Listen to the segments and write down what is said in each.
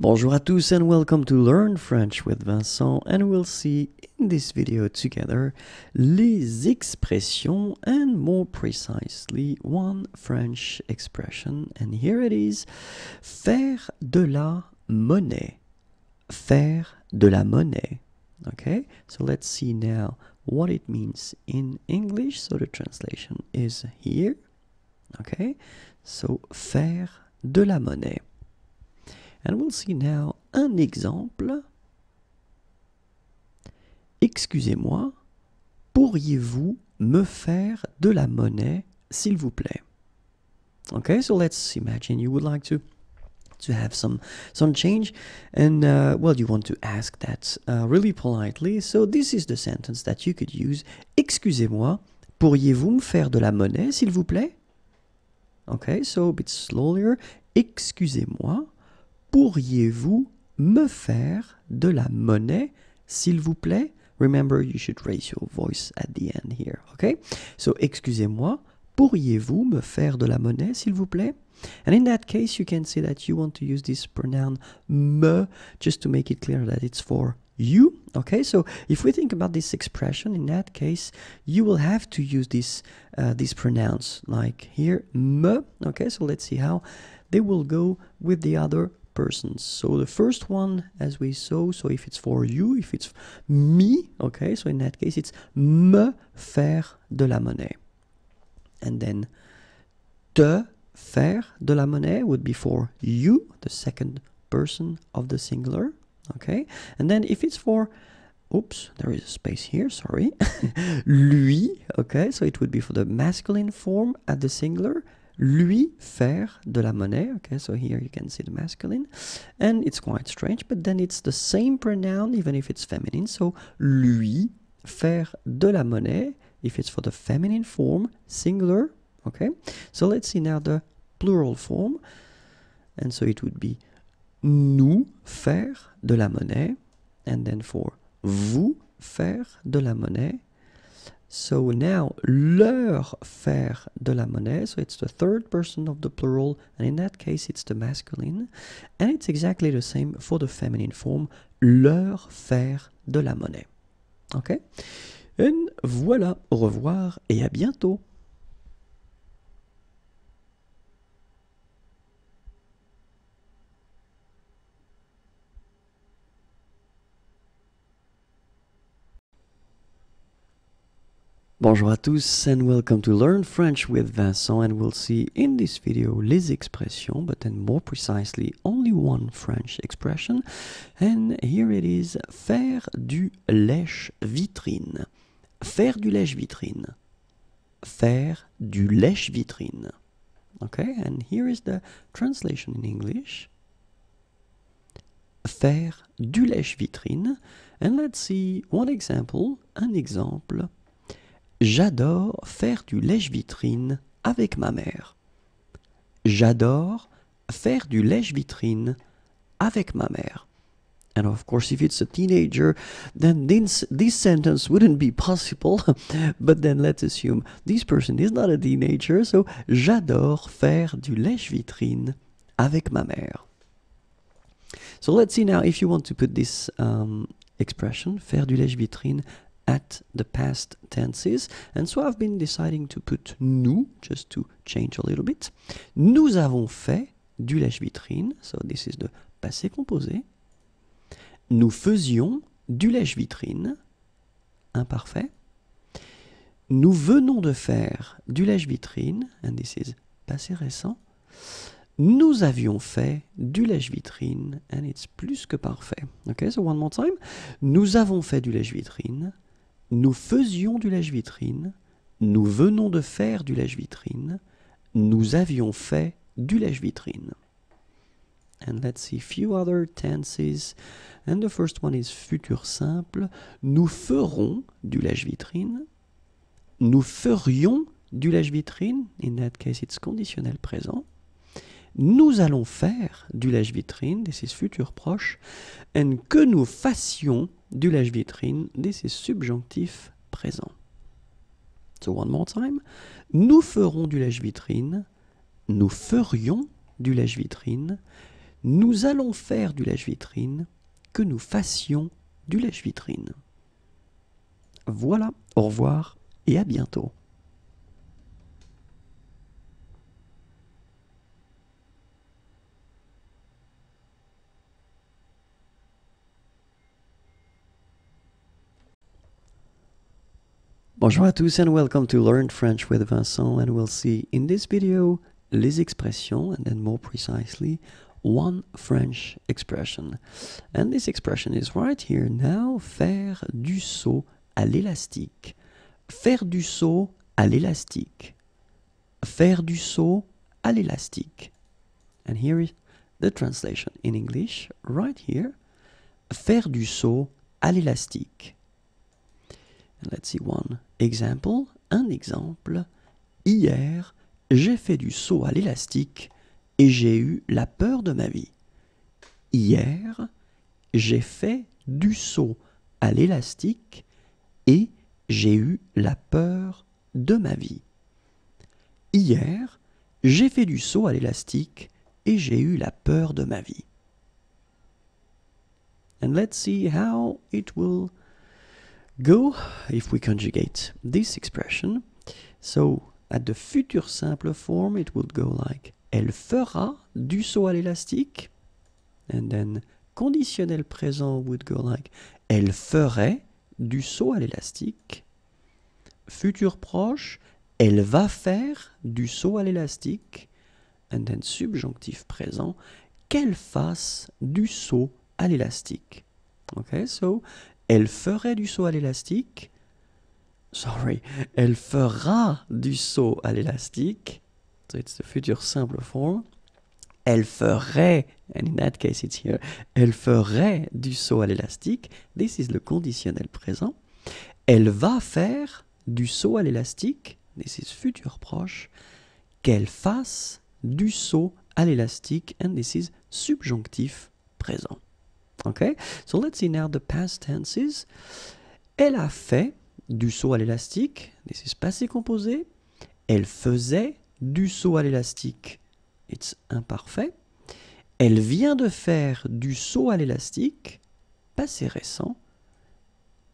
Bonjour à tous and welcome to Learn French with Vincent, and we'll see in this video together les expressions and more precisely one French expression, and here it is: faire de la monnaie. Faire de la monnaie. Okay, so let's see now what it means in English. So the translation is here. Okay, so faire de la monnaie. And we'll see now un exemple. Excusez-moi, pourriez-vous me faire de la monnaie, s'il vous plaît? Okay, so let's imagine you would like to have some change, and well, you want to ask that really politely. So this is the sentence that you could use. Excusez-moi, pourriez-vous me faire de la monnaie, s'il vous plaît? Okay, so a bit slower. Excusez-moi, pourriez-vous me faire de la monnaie, s'il vous plaît? Remember, you should raise your voice at the end here, okay? So, excusez-moi, pourriez-vous me faire de la monnaie, s'il vous plaît? And in that case, you can say that you want to use this pronoun me, just to make it clear that it's for you, okay? So, if we think about this expression, in that case, you will have to use these pronouns, like here, me, okay? So, let's see how they will go with the other persons. So the first one, as we saw, so if it's for you, if it's me, okay, so in that case it's me faire de la monnaie. And then te faire de la monnaie would be for you, the second person of the singular, okay? And then if it's for, oops, there is a space here, sorry, lui, okay, so it would be for the masculine form at the singular. Lui faire de la monnaie, okay, so here you can see the masculine, and it's quite strange, but then it's the same pronoun even if it's feminine, so lui faire de la monnaie if it's for the feminine form, singular, okay. So let's see now the plural form, and so it would be nous faire de la monnaie, and then for vous faire de la monnaie. So now, leur faire de la monnaie, so it's the third person of the plural, and in that case it's the masculine, and it's exactly the same for the feminine form, leur faire de la monnaie. Okay? And voilà, au revoir et à bientôt. Bonjour à tous and welcome to Learn French with Vincent, and we'll see in this video les expressions, but then more precisely only one French expression, and here it is: faire du lèche-vitrine. Faire du lèche-vitrine. Faire du lèche-vitrine. Okay, and here is the translation in English. Faire du lèche-vitrine, and let's see one example, un exemple. J'adore faire du lèche-vitrine avec ma mère. J'adore faire du lèche-vitrine avec ma mère. And of course, if it's a teenager, then this sentence wouldn't be possible. But then let's assume this person is not a teenager, so j'adore faire du lèche-vitrine avec ma mère. So let's see now if you want to put this expression, faire du lèche-vitrine, at the past tenses, and so I've been deciding to put nous, just to change a little bit. Nous avons fait du lèche-vitrine, so this is the passé composé. Nous faisions du lèche-vitrine, imparfait. Nous venons de faire du lèche-vitrine, and this is passé récent. Nous avions fait du lèche-vitrine, and it's plus que parfait. Okay, so one more time. Nous avons fait du lèche-vitrine. Nous faisions du lèche-vitrine, nous venons de faire du lèche-vitrine, nous avions fait du lèche-vitrine. And let's see a few other tenses. And the first one is futur simple. Nous ferons du lèche-vitrine. Nous ferions du lèche-vitrine. In that case, it's conditionnel présent. Nous allons faire du lèche-vitrine. This is futur proche. And que nous fassions du lèche-vitrine. This is subjonctif présent. So one more time. Nous ferons du lèche-vitrine. Nous ferions du lèche-vitrine. nous allons faire du lèche-vitrine, que nous fassions du lèche-vitrine. Voilà, au revoir et à bientôt. Bonjour à tous and welcome to Learn French with Vincent, and we'll see in this video les expressions and then more precisely one French expression. And this expression is right here now, faire du saut à l'élastique. Faire du saut à l'élastique. Faire du saut à l'élastique. And here is the translation in English right here. Faire du saut à l'élastique. And let's see one example. Un exemple. Hier, j'ai fait du saut à l'élastique et j'ai eu la peur de ma vie. Hier, j'ai fait du saut à l'élastique et j'ai eu la peur de ma vie. Hier, j'ai fait du saut à l'élastique et j'ai eu la peur de ma vie. And let's see how it will go if we conjugate this expression. So at the future simple form it would go like elle fera du saut à l'élastique, and then conditionnel présent would go like elle ferait du saut à l'élastique. Futur proche, elle va faire du saut à l'élastique, and then subjonctif présent, qu'elle fasse du saut à l'élastique. Okay, so elle ferait du saut à l'élastique. Sorry, elle fera du saut à l'élastique. So it's the future simple form. Elle ferait, and in that case it's here, elle ferait du saut à l'élastique. This is le conditionnel présent. Elle va faire du saut à l'élastique. This is futur proche. Qu'elle fasse du saut à l'élastique. And this is subjonctif présent. Okay, so let's see now the past tenses. Elle a fait du saut à l'élastique. This is passé composé. Elle faisait du saut à l'élastique. It's imparfait. Elle vient de faire du saut à l'élastique. Passé récent.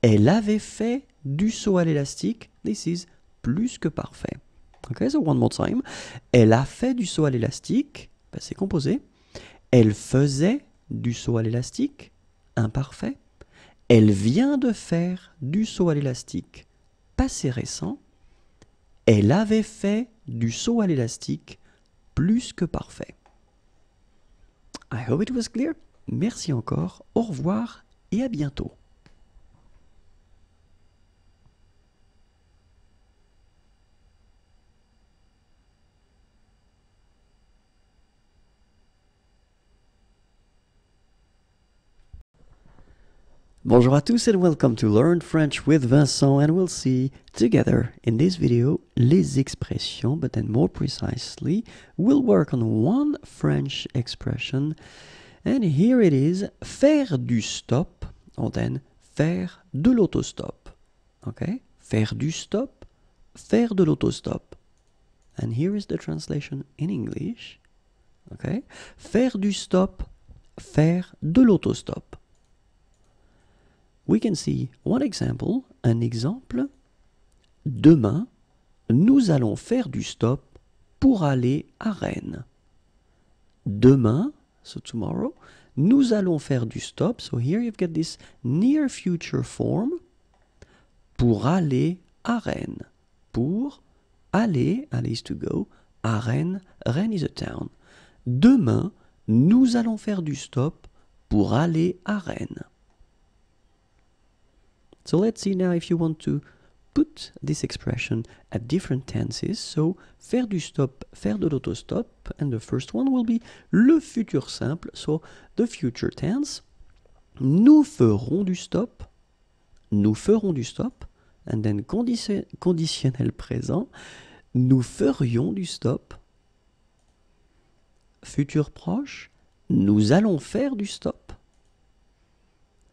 Elle avait fait du saut à l'élastique. This is plus que parfait. Okay, so one more time. Elle a fait du saut à l'élastique. Passé composé. Elle faisait du saut à l'élastique, imparfait. Elle vient de faire du saut à l'élastique, passé récent. Elle avait fait du saut à l'élastique, plus que parfait. I hope it was clear. Merci encore, au revoir et à bientôt. Bonjour à tous and welcome to Learn French with Vincent, and we'll see together in this video les expressions, but then more precisely we'll work on one French expression, and here it is, faire du stop, or then faire de l'autostop. Okay, faire du stop, faire de l'autostop. And here is the translation in English. Okay, faire du stop, faire de l'autostop. We can see one example, un exemple. Demain, nous allons faire du stop pour aller à Rennes. Demain, so tomorrow, nous allons faire du stop. So here you've got this near future form. Pour aller à Rennes. Pour aller, aller is to go, à Rennes, Rennes is a town. Demain, nous allons faire du stop pour aller à Rennes. So let's see now if you want to put this expression at different tenses. So, faire du stop, faire de l'autostop. And the first one will be le futur simple. So, the future tense. Nous ferons du stop. Nous ferons du stop. And then conditionnel présent. Nous ferions du stop. Futur proche. Nous allons faire du stop.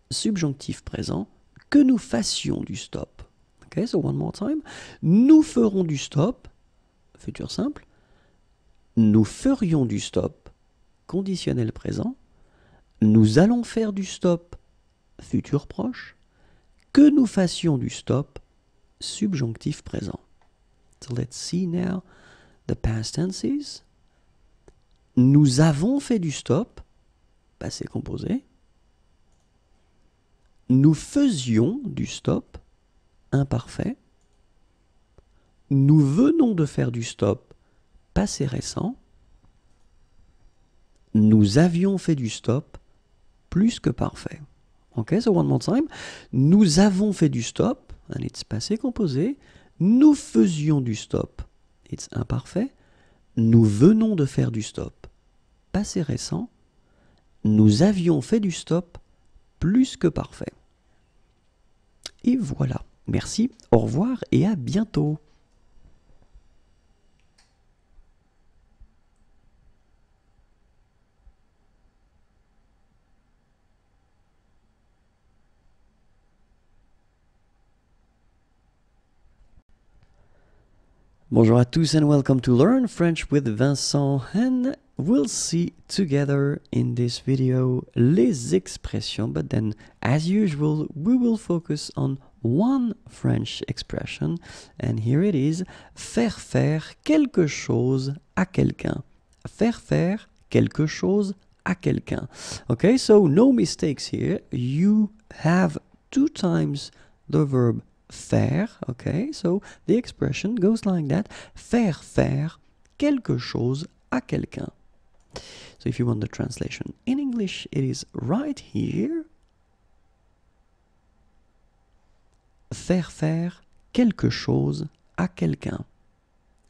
Subjonctif présent. Que nous fassions du stop. Okay, so one more time. Nous ferons du stop, futur simple. Nous ferions du stop, conditionnel présent. Nous allons faire du stop, futur proche. Que nous fassions du stop, subjonctif présent. So let's see now the past tenses. Nous avons fait du stop, passé composé. Nous faisions du stop, imparfait. Nous venons de faire du stop, passé récent. Nous avions fait du stop, plus que parfait. Ok, so one more time. Nous avons fait du stop, and it's passé composé. Nous faisions du stop, it's imparfait. Nous venons de faire du stop, passé récent. Nous avions fait du stop, plus que parfait. Et voilà. Merci, au revoir et à bientôt. Bonjour à tous and welcome to Learn French with Vincent, and we'll see together in this video les expressions, but then as usual we will focus on one French expression, and here it is: faire faire quelque chose à quelqu'un. Faire faire quelque chose à quelqu'un. Okay, so no mistakes here. You have 2 times the verb faire, okay, so the expression goes like that: faire faire quelque chose à quelqu'un. So if you want the translation in English, it is right here. Faire faire quelque chose à quelqu'un.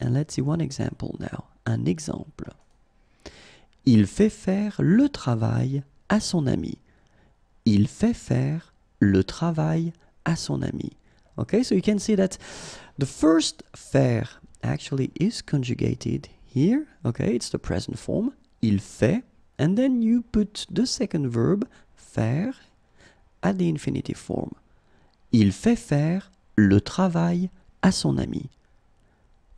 And let's see one example now. Un exemple. Il fait faire le travail à son ami. Il fait faire le travail à son ami. Okay, so you can see that the first faire actually is conjugated here. Okay, it's the present form. Il fait, and then you put the second verb, faire, at the infinitive form. Il fait faire le travail à son ami.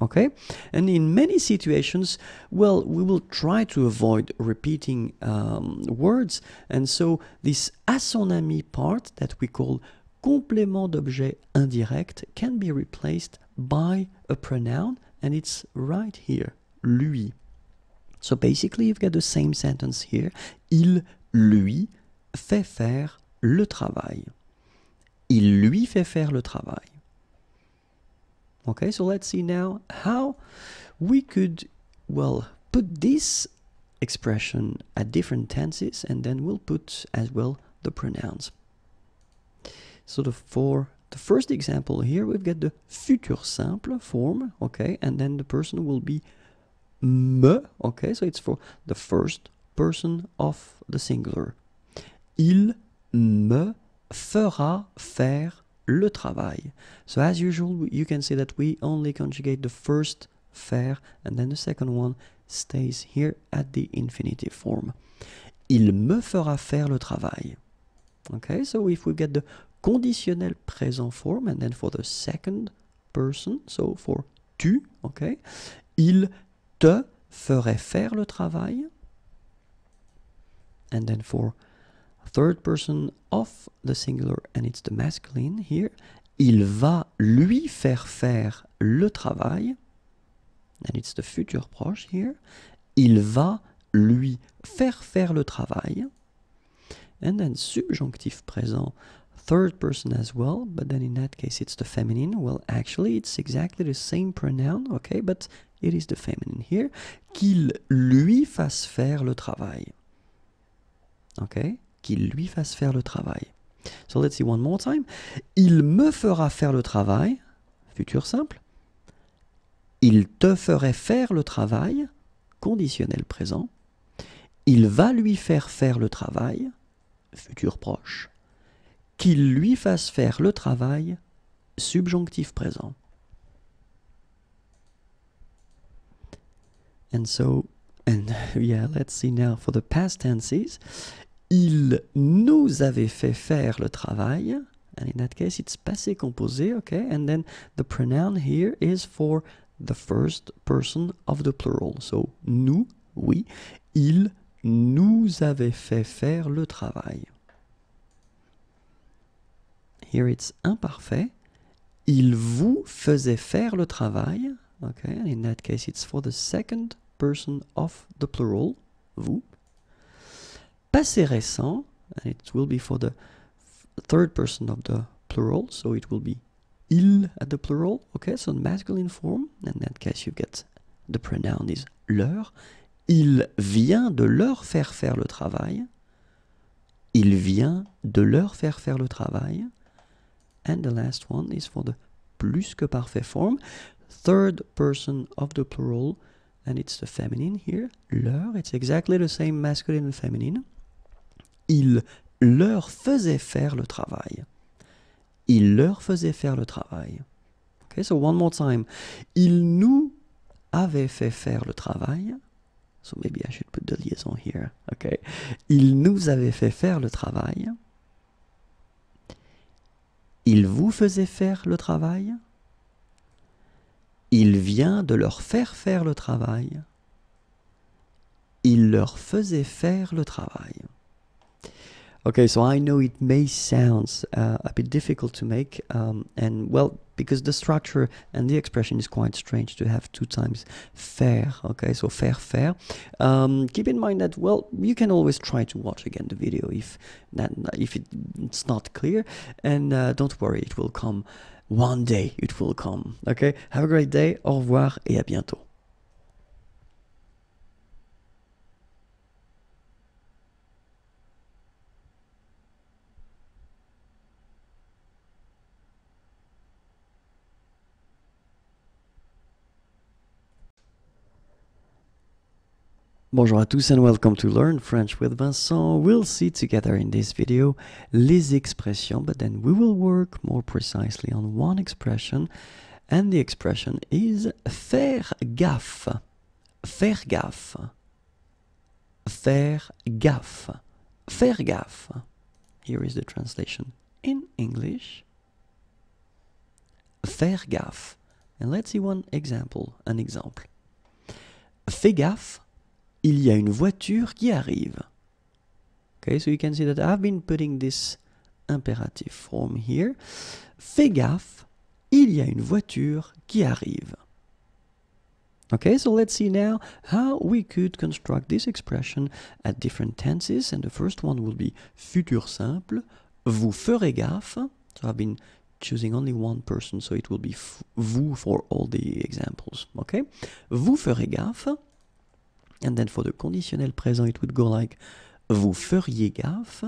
Okay, and in many situations, well, we will try to avoid repeating words, and so this à son ami part that we call complément d'objet indirect can be replaced by a pronoun, and it's right here, lui. So basically you've got the same sentence here. Il lui fait faire le travail. Il lui fait faire le travail. Okay, so let's see now how we could, well, put this expression at different tenses, and then we'll put as well the pronouns. So for the first example here, we've got the futur simple form, okay, and then the person will be me, okay, so it's for the first person of the singular. Il me fera faire le travail. So as usual, you can see that we only conjugate the first faire, and then the second one stays here at the infinitive form. Il me fera faire le travail. Okay, so if we get the conditionnel présent form, and then for the second person, so for tu, okay, il te ferait faire le travail, and then for third person of the singular, and it's the masculine here, il va lui faire le travail, and it's the futur proche here, il va lui faire le travail, and then subjonctif présent, third person as well, but then in that case it's the feminine. Well, actually it's exactly the same pronoun, okay, but it is the feminine here. Qu'il lui fasse faire le travail. Okay, qu'il lui fasse faire le travail. So let's see one more time. Il me fera faire le travail, futur simple. Il te ferait faire le travail, conditionnel présent. Il va lui faire le travail, futur proche. Qu'il lui fasse faire le travail, subjonctif présent. And so, and yeah, let's see now for the past tenses. Il nous avait fait faire le travail, and in that case it's passé composé, okay, and then the pronoun here is for the first person of the plural. So, nous, oui, il nous avait fait faire le travail. Here it's imparfait. Il vous faisait faire le travail. Okay, in that case it's for the second person of the plural, vous. Passé récent, and it will be for the third person of the plural, so it will be il at the plural, okay, so masculine form, in that case you get the pronoun is leur. Il vient de leur faire faire le travail. Il vient de leur faire faire le travail. And the last one is for the plus que parfait form, third person of the plural, and it's the feminine here, leur, it's exactly the same masculine and feminine. Il leur faisait faire le travail. Il leur faisait faire le travail. Okay, so one more time. Il nous avait fait faire le travail. So maybe I should put the liaison here. Okay. Il nous avait fait faire le travail. Il vous faisait faire le travail. Il vient de leur faire faire le travail. Il leur faisait faire le travail. Okay, so I know it may sound a bit difficult to make, and well, because the structure and the expression is quite strange to have two times faire, okay, so faire. Keep in mind that, well, you can always try to watch again the video if it's not clear, and don't worry, it will come. One day it will come, okay? Have a great day, au revoir et à bientôt. Bonjour à tous and welcome to Learn French with Vincent. We'll see together in this video les expressions, but then we will work more precisely on one expression, and the expression is faire gaffe. Faire gaffe. Faire gaffe. Faire gaffe. Here is the translation in English. Faire gaffe. And let's see an example. Fais gaffe. Il y a une voiture qui arrive. Okay, so you can see that I've been putting this imperative form here. Fais gaffe, il y a une voiture qui arrive. Okay, so let's see now how we could construct this expression at different tenses. And the first one will be futur simple. Vous ferez gaffe. So I've been choosing only one person, so it will be vous for all the examples. Okay, vous ferez gaffe. And then for the conditionnel présent, it would go like vous feriez gaffe,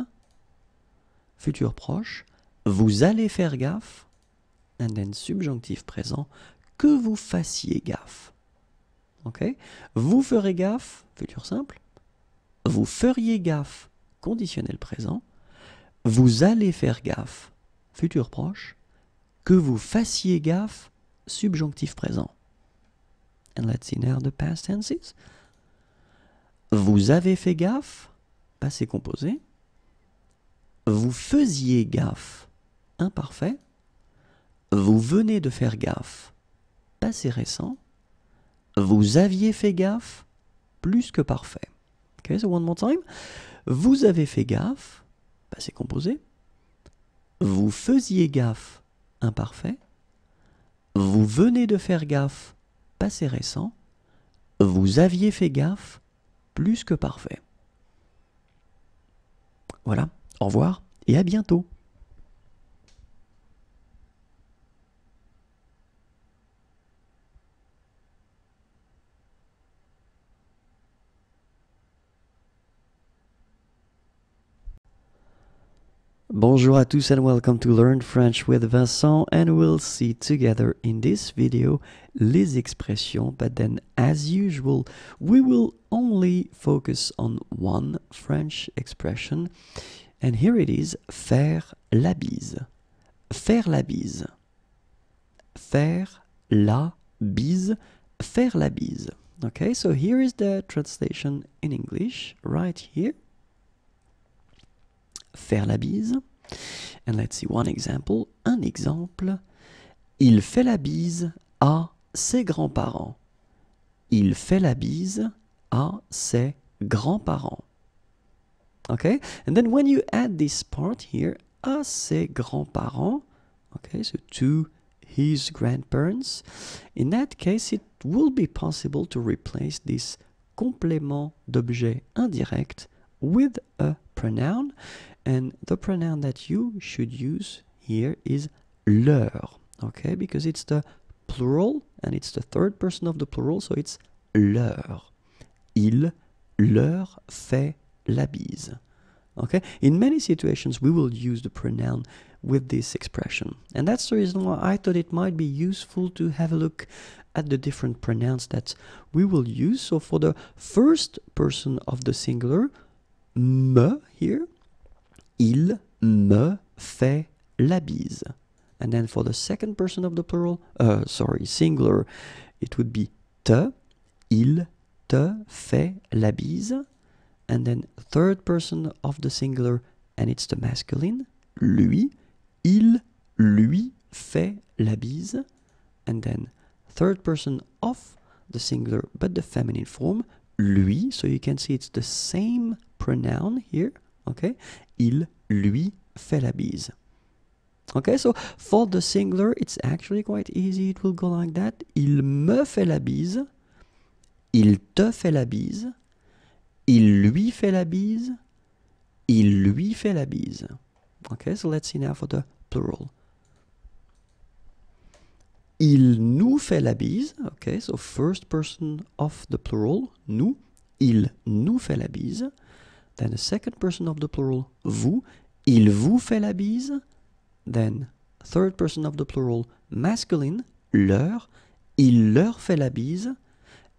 futur proche, vous allez faire gaffe, and then subjonctif présent, que vous fassiez gaffe. Okay? Vous ferez gaffe, futur simple, vous feriez gaffe, conditionnel présent, vous allez faire gaffe, futur proche, que vous fassiez gaffe, subjonctif présent. And let's see now the past tenses. Vous avez fait gaffe, passé composé. Vous faisiez gaffe, imparfait. Vous venez de faire gaffe, passé récent. Vous aviez fait gaffe, plus que parfait. Okay, so one more time. Vous avez fait gaffe, passé composé. Vous faisiez gaffe, imparfait. Vous venez de faire gaffe, passé récent. Vous aviez fait gaffe, plus que parfait. Voilà, au revoir et à bientôt. Bonjour à tous and welcome to Learn French with Vincent, and we'll see together in this video les expressions, but then as usual we will only focus on one French expression, and here it is, faire la bise. Faire la bise. Faire la bise. Faire la bise. Okay, so here is the translation in English right here. Faire la bise. And let's see one example. Un exemple. Il fait la bise à ses grands-parents. Il fait la bise à ses grands-parents. Okay, and then when you add this part here, à ses grands-parents, okay, so to his grandparents, in that case it will be possible to replace this complément d'objet indirect with a pronoun, and the pronoun that you should use here is leur, okay, because it's the plural and it's the third person of the plural, so it's leur. Il leur fait la bise. Okay, in many situations we will use the pronoun with this expression, and that's the reason why I thought it might be useful to have a look at the different pronouns that we will use. So for the first person of the singular, me here, il me fait la bise. And then for the second person of the plural, singular, it would be te, il te fait la bise. And then third person of the singular, and it's the masculine, lui, il lui fait la bise. And then third person of the singular, but the feminine form, lui, so you can see it's the same pronoun here, okay? Il lui fait la bise. Okay, so for the singular, it's actually quite easy. It will go like that. Il me fait la bise. Il te fait la bise. Il lui fait la bise. Il lui fait la bise. Okay, so let's see now for the plural. Il nous fait la bise. Okay, so first person of the plural, nous. Il nous fait la bise. Then the second person of the plural, vous. Il vous fait la bise. Then third person of the plural, masculine, leur. Il leur fait la bise.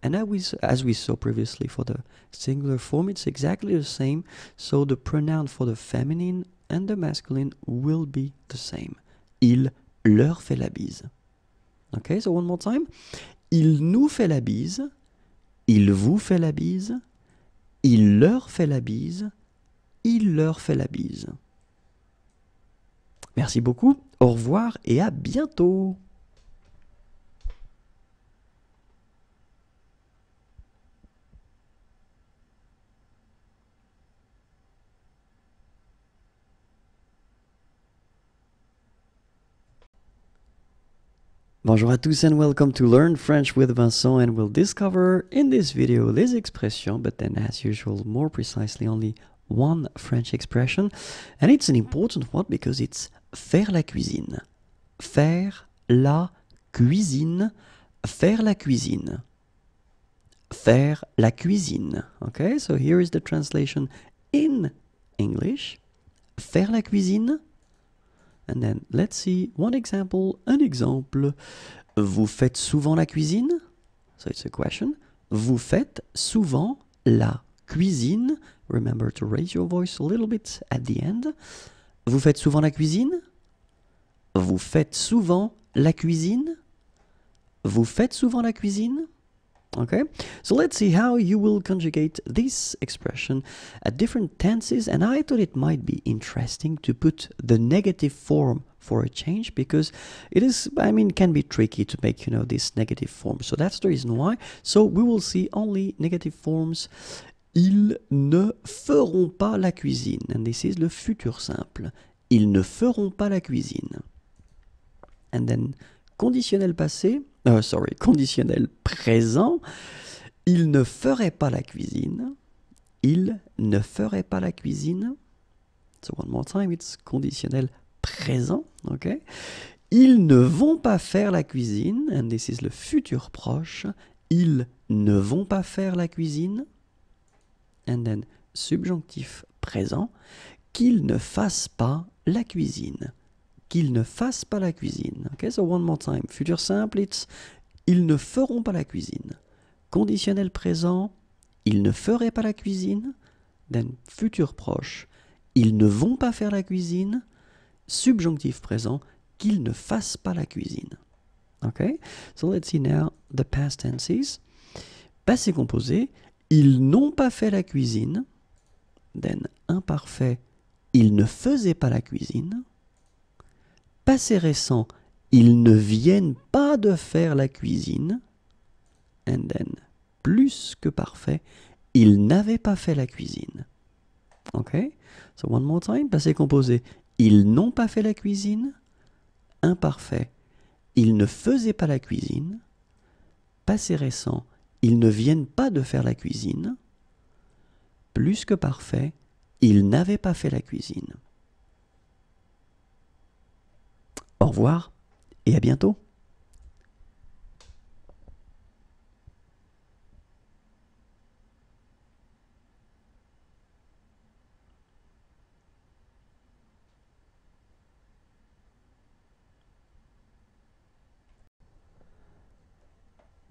And as we saw previously for the singular form, it's exactly the same. So the pronoun for the feminine and the masculine will be the same. Il leur fait la bise. Okay, so one more time. Il nous fait la bise. Il vous fait la bise. Il leur fait la bise. Il leur fait la bise. Merci beaucoup. Au revoir et à bientôt. Bonjour à tous and welcome to Learn French with Vincent, and we'll discover in this video les expressions, but then as usual more precisely only one French expression, and it's an important one because it's faire la cuisine. Faire la cuisine. Faire la cuisine. Faire la cuisine. Okay, so here is the translation in English. Faire la cuisine. And then let's see one example. Un exemple. Vous faites souvent la cuisine? So it's a question. Vous faites souvent la cuisine? Remember to raise your voice a little bit at the end. Vous faites souvent la cuisine? Vous faites souvent la cuisine? Vous faites souvent la cuisine? Okay, so let's see how you will conjugate this expression at different tenses, and I thought it might be interesting to put the negative form for a change, because it is, can be tricky to make, this negative form. So that's the reason why. So we will see only negative forms. Ils ne feront pas la cuisine, and this is le futur simple. Ils ne feront pas la cuisine. And then conditionnel passé, conditionnel présent, il ne ferait pas la cuisine. Il ne ferait pas la cuisine. So one more time, it's conditionnel présent, okay? Ils ne vont pas faire la cuisine, and this is le futur proche. Ils ne vont pas faire la cuisine. And then subjonctif présent, qu'ils ne fassent pas la cuisine. Qu'ils ne fassent pas la cuisine. Okay, so one more time. Futur simple, it's ils ne feront pas la cuisine. Conditionnel présent, ils ne feraient pas la cuisine. Then futur proche, ils ne vont pas faire la cuisine. Subjonctif présent, qu'ils ne fassent pas la cuisine. Okay, so let's see now the past tenses. Passé composé, ils n'ont pas fait la cuisine. Then imparfait, ils ne faisaient pas la cuisine. Passé récent, ils ne viennent pas de faire la cuisine. And then, plus que parfait, ils n'avaient pas fait la cuisine. Ok? So one more time, passé composé. Ils n'ont pas fait la cuisine. Imparfait. Ils ne faisaient pas la cuisine. Passé récent. Ils ne viennent pas de faire la cuisine. Plus que parfait. Ils n'avaient pas fait la cuisine. Au revoir et à bientôt.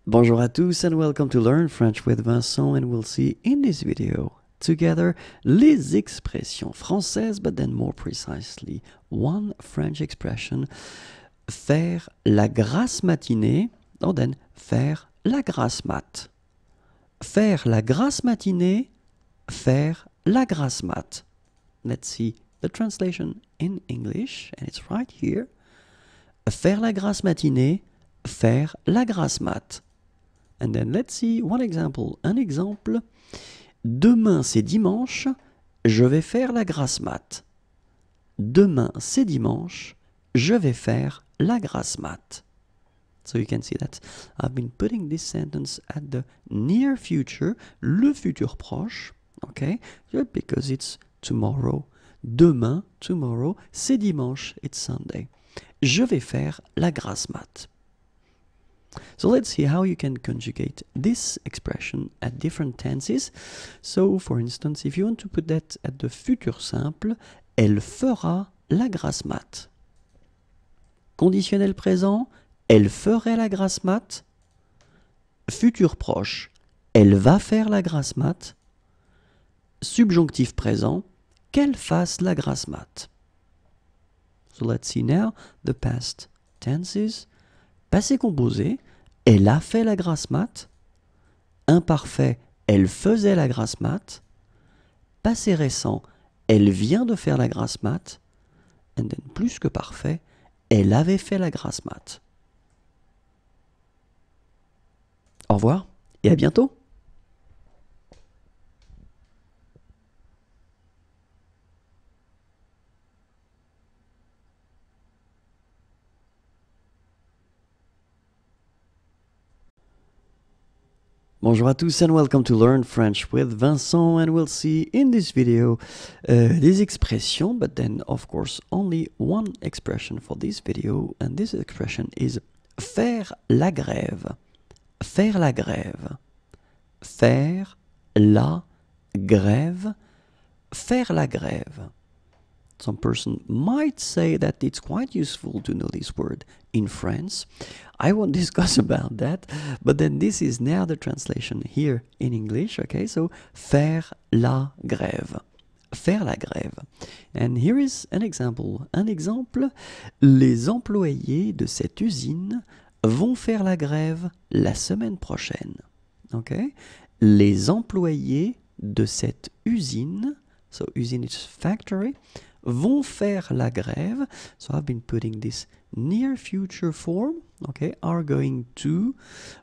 Bonjour à tous and welcome to Learn French with Vincent, and we'll see in this video together les expressions françaises, but then more precisely one French expression, faire la grasse matinée, or then faire la grasse mat. Faire la grasse matinée, faire la grasse mat. Let's see the translation in English, and it's right here. Faire la grasse matinée, faire la grasse mat. And then let's see one example. Un exemple. Demain c'est dimanche, je vais faire la grasse mat. Demain c'est dimanche, je vais faire la grasse mat. So you can see that I've been putting this sentence at the near future, le futur proche, okay? Because it's tomorrow. Demain, tomorrow, c'est dimanche, it's Sunday. Je vais faire la grasse mat. So let's see how you can conjugate this expression at different tenses. So, for instance, if you want to put that at the futur simple, elle fera la grasse mat. Conditionnel présent, elle ferait la grasse mat. Futur proche, elle va faire la grasse mat. Subjonctif présent, qu'elle fasse la grasse mat. So let's see now the past tenses. Passé composé, elle a fait la grasse mat. Imparfait, elle faisait la grasse mat. Passé récent, elle vient de faire la grasse mat. And then plus que parfait, elle avait fait la grasse mat. Au revoir et à bientôt. Bonjour à tous and welcome to Learn French with Vincent, and we'll see in this video des expressions, but then of course only one expression for this video, and this expression is faire la grève. Faire la grève. Faire la grève. Faire la grève. Some person might say that it's quite useful to know this word in France. I won't discuss about that, but then this is now the translation here in English, okay? So, faire la grève. Faire la grève. And here is an example. Un exemple, les employés de cette usine vont faire la grève la semaine prochaine. Okay? Les employés de cette usine, so usine is factory, vont faire la grève. So I've been putting this near future form, okay, are going to,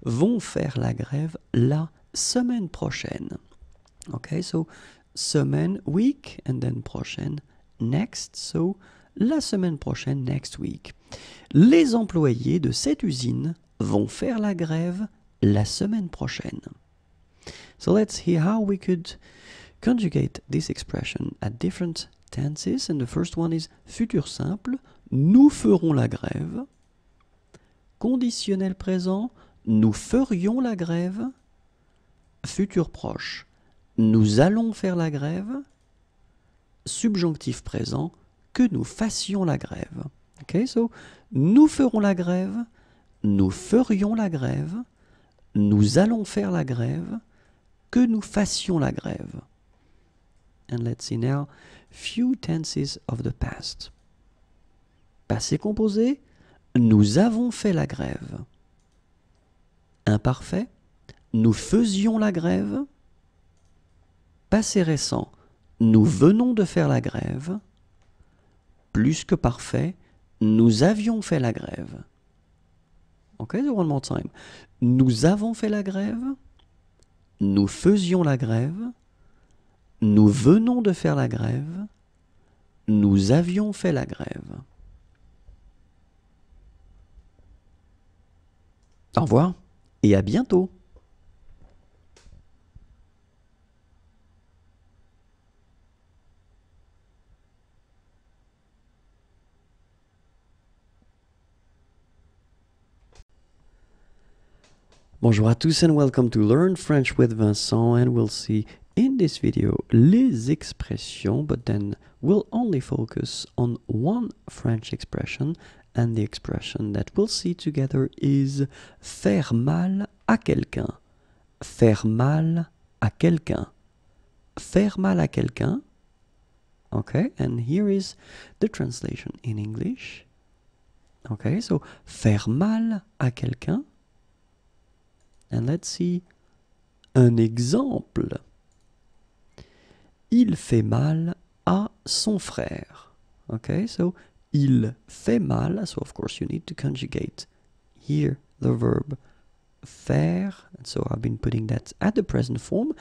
vont faire la grève la semaine prochaine. Okay, so semaine, week, and then prochaine, next, so la semaine prochaine, next week. Les employés de cette usine vont faire la grève la semaine prochaine. So let's see how we could conjugate this expression at different tenses, and the first one is futur simple, nous ferons la grève. Conditionnel présent, nous ferions la grève. Futur proche, nous allons faire la grève. Subjonctif présent, que nous fassions la grève. Okay, so nous ferons la grève, nous ferions la grève, nous allons faire la grève, que nous fassions la grève. And let's see now few tenses of the past. Passé composé, nous avons fait la grève. Imparfait, nous faisions la grève. Passé récent, nous venons de faire la grève. Plus que parfait, nous avions fait la grève. Okay, so one more time. Nous avons fait la grève. Nous faisions la grève. Nous venons de faire la grève. Nous avions fait la grève. Au revoir et à bientôt. Bonjour à tous and welcome to Learn French with Vincent, and we'll see in this video les expressions, but then we'll only focus on one French expression, and the expression that we'll see together is faire mal à quelqu'un. Faire mal à quelqu'un. Faire mal à quelqu'un. Okay, and here is the translation in English. Okay, so faire mal à quelqu'un. And let's see un exemple. Il fait mal à son frère. Okay, so il fait mal. So of course you need to conjugate here the verb faire. And so I've been putting that at the present form.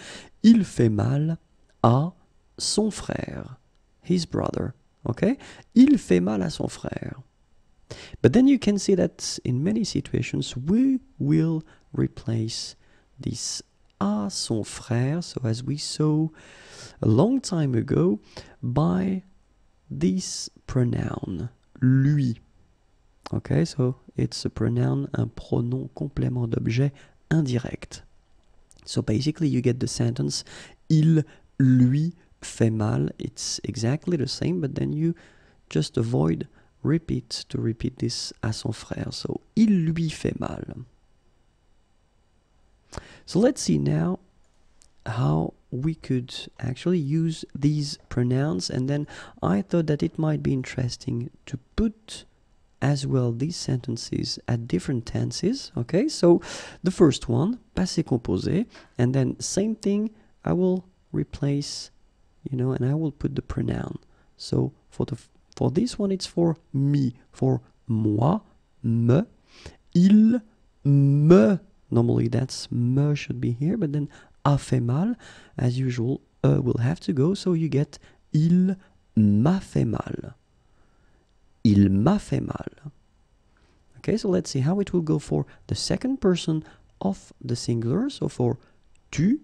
Il fait mal à son frère. His brother. Okay, il fait mal à son frère. But then you can see that in many situations we will replace this à son frère, so as we saw a long time ago, by this pronoun, lui. Okay, so it's a pronoun, un pronom complément d'objet indirect. So basically you get the sentence, il lui fait mal. It's exactly the same, but then you just avoid repeat this à son frère. So il lui fait mal. So let's see now how we could actually use these pronouns, and then I thought that it might be interesting to put as well these sentences at different tenses. Okay, so the first one, passé composé, and then same thing, I will replace, and I will put the pronoun. So for this one it's for me, for moi, me, il me. Normally that's me should be here, but then a fait mal, as usual, will have to go, so you get il m'a fait mal. Il m'a fait mal. Okay, so let's see how it will go for the second person of the singular, so for tu,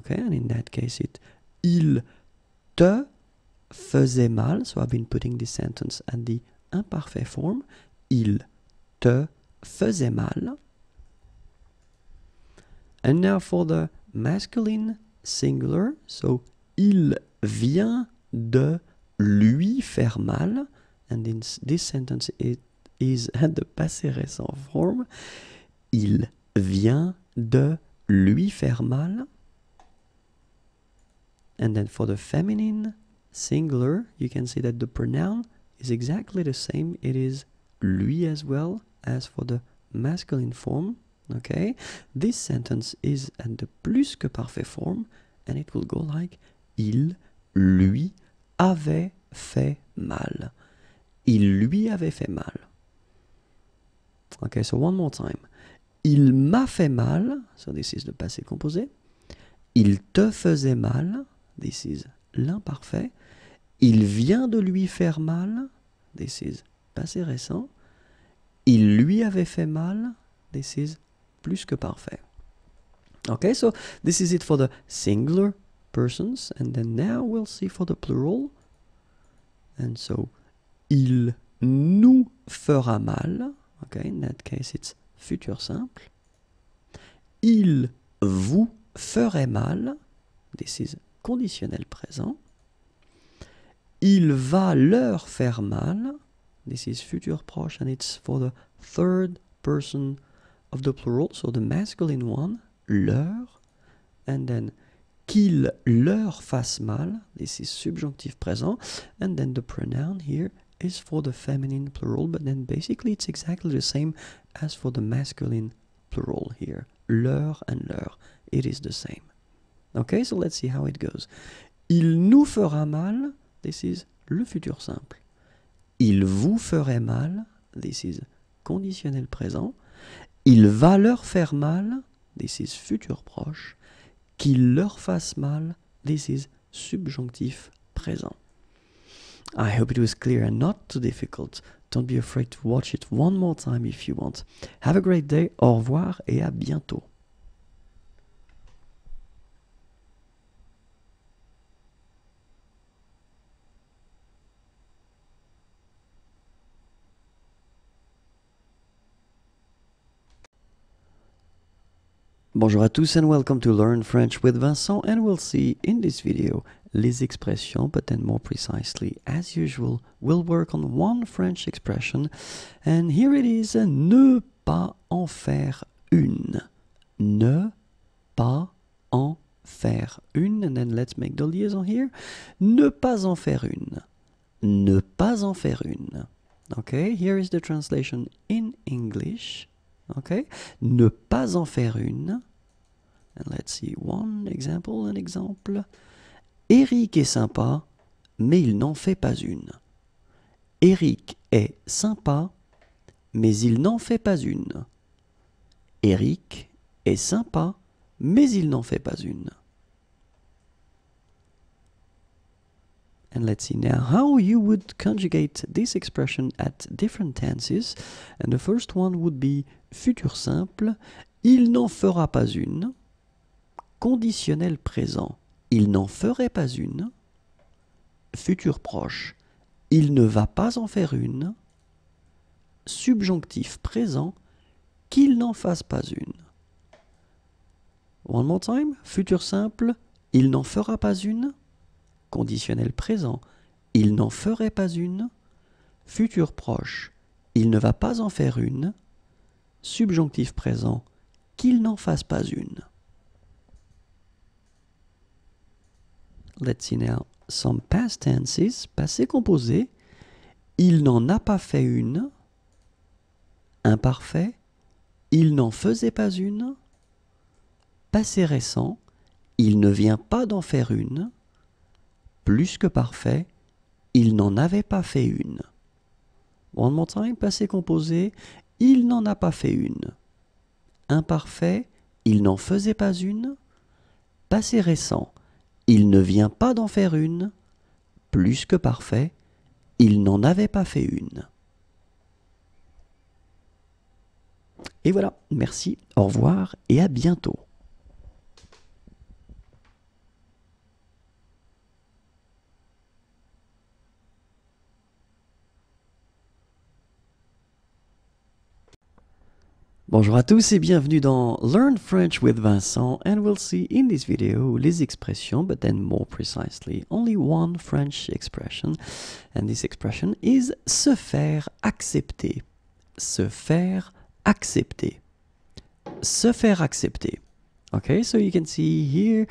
okay, and in that case il te faisait mal, so I've been putting this sentence at the imparfait form, il te faisait mal. And now for the masculine singular, so il vient de lui faire mal, and in this sentence it is at the passé récent form, il vient de lui faire mal. And then for the feminine singular, you can see that the pronoun is exactly the same. It is lui as well as for the masculine form. Okay, this sentence is at the plus que parfait form, and it will go like il lui avait fait mal. Il lui avait fait mal. Okay, so one more time. Il m'a fait mal, so this is the passé composé. Il te faisait mal, this is l'imparfait. Il vient de lui faire mal, this is passé récent. Il lui avait fait mal, this is plus que parfait. Okay, so this is it for the singular persons, and then now we'll see for the plural. And so, il nous fera mal. Okay, in that case it's futur simple. Il vous ferait mal. This is conditionnel présent. Il va leur faire mal. This is futur proche, and it's for the third person of the plural, so the masculine one, leur, and then qu'il leur fasse mal, this is subjonctif présent, and then the pronoun here is for the feminine plural, but then basically it's exactly the same as for the masculine plural here, leur and leur, it is the same. Okay, so let's see how it goes. Il nous fera mal, this is le futur simple. Il vous ferait mal, this is conditionnel présent. Il va leur faire mal, this is futur proche. Qu'il leur fasse mal, this is subjonctif présent. I hope it was clear and not too difficult. Don't be afraid to watch it one more time if you want. Have a great day, au revoir et à bientôt. Bonjour à tous and welcome to Learn French with Vincent, and we'll see in this video les expressions, but then more precisely, as usual, we'll work on one French expression, and here it is, ne pas en faire une. Ne pas en faire une, and then let's make the liaison here. Ne pas en faire une. Ne pas en faire une. Okay, here is the translation in English. Okay, ne pas en faire une. And let's see one example, un exemple. Eric est sympa, mais il n'en fait pas une. Eric est sympa, mais il n'en fait pas une. Eric est sympa, mais il n'en fait pas une. And let's see now how you would conjugate this expression at different tenses. And the first one would be futur simple, il n'en fera pas une. Conditionnel présent, il n'en ferait pas une. Futur proche, il ne va pas en faire une. Subjonctif présent, qu'il n'en fasse pas une. One more time, futur simple, il n'en fera pas une. Conditionnel présent, il n'en ferait pas une. Futur proche, il ne va pas en faire une. Subjonctif présent, qu'il n'en fasse pas une. Let's see now some past tenses, passé composé. Il n'en a pas fait une. Imparfait, il n'en faisait pas une. Passé récent, il ne vient pas d'en faire une. Plus que parfait, il n'en avait pas fait une. One more time, passé composé, il n'en a pas fait une. Imparfait, il n'en faisait pas une. Passé récent, il ne vient pas d'en faire une. Plus que parfait, il n'en avait pas fait une. Et voilà, merci, au revoir et à bientôt. Bonjour à tous et bienvenue dans Learn French with Vincent, and we'll see in this video les expressions, but then more precisely only one French expression, and this expression is se faire accepter. Se faire accepter. Se faire accepter. Okay, so you can see here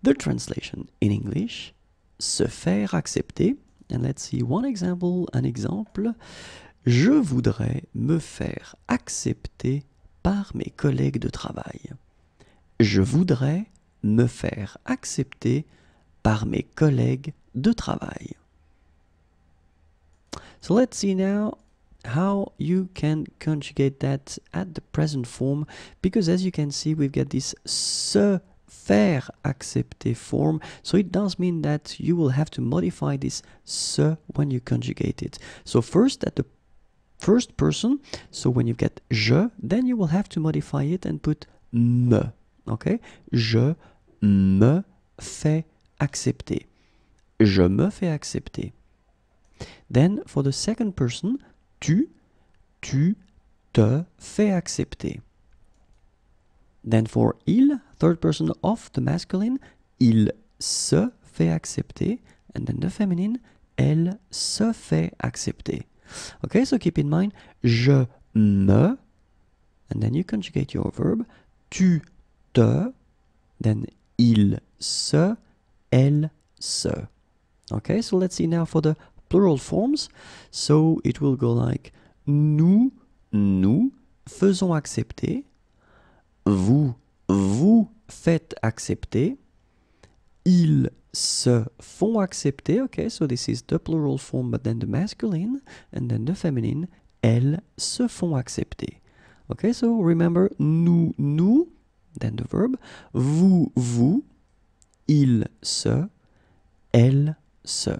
the translation in English, se faire accepter, and let's see one example, un exemple. Je voudrais me faire accepter par mes collègues de travail. Je voudrais me faire accepter par mes collègues de travail. So let's see now how you can conjugate that at the present form, because as you can see we've got this se faire accepter form, so it does mean that you will have to modify this se when you conjugate it. So first at the first person, so when you get je, then you will have to modify it and put me, okay? Je me fais accepter. Je me fais accepter. Then for the second person, tu te fais accepter. Then for il, third person of the masculine, il se fait accepter. And then the feminine, elle se fait accepter. Okay, so keep in mind, je me, and then you conjugate your verb, tu te, then il se, elle se. Okay, so let's see now for the plural forms. So it will go like, nous faisons accepter, vous faites accepter, ils se font accepter. Okay, so this is the plural form, but then the masculine, and then the feminine, elles se font accepter. Okay, so remember, nous, then the verb, vous, ils se, elle se.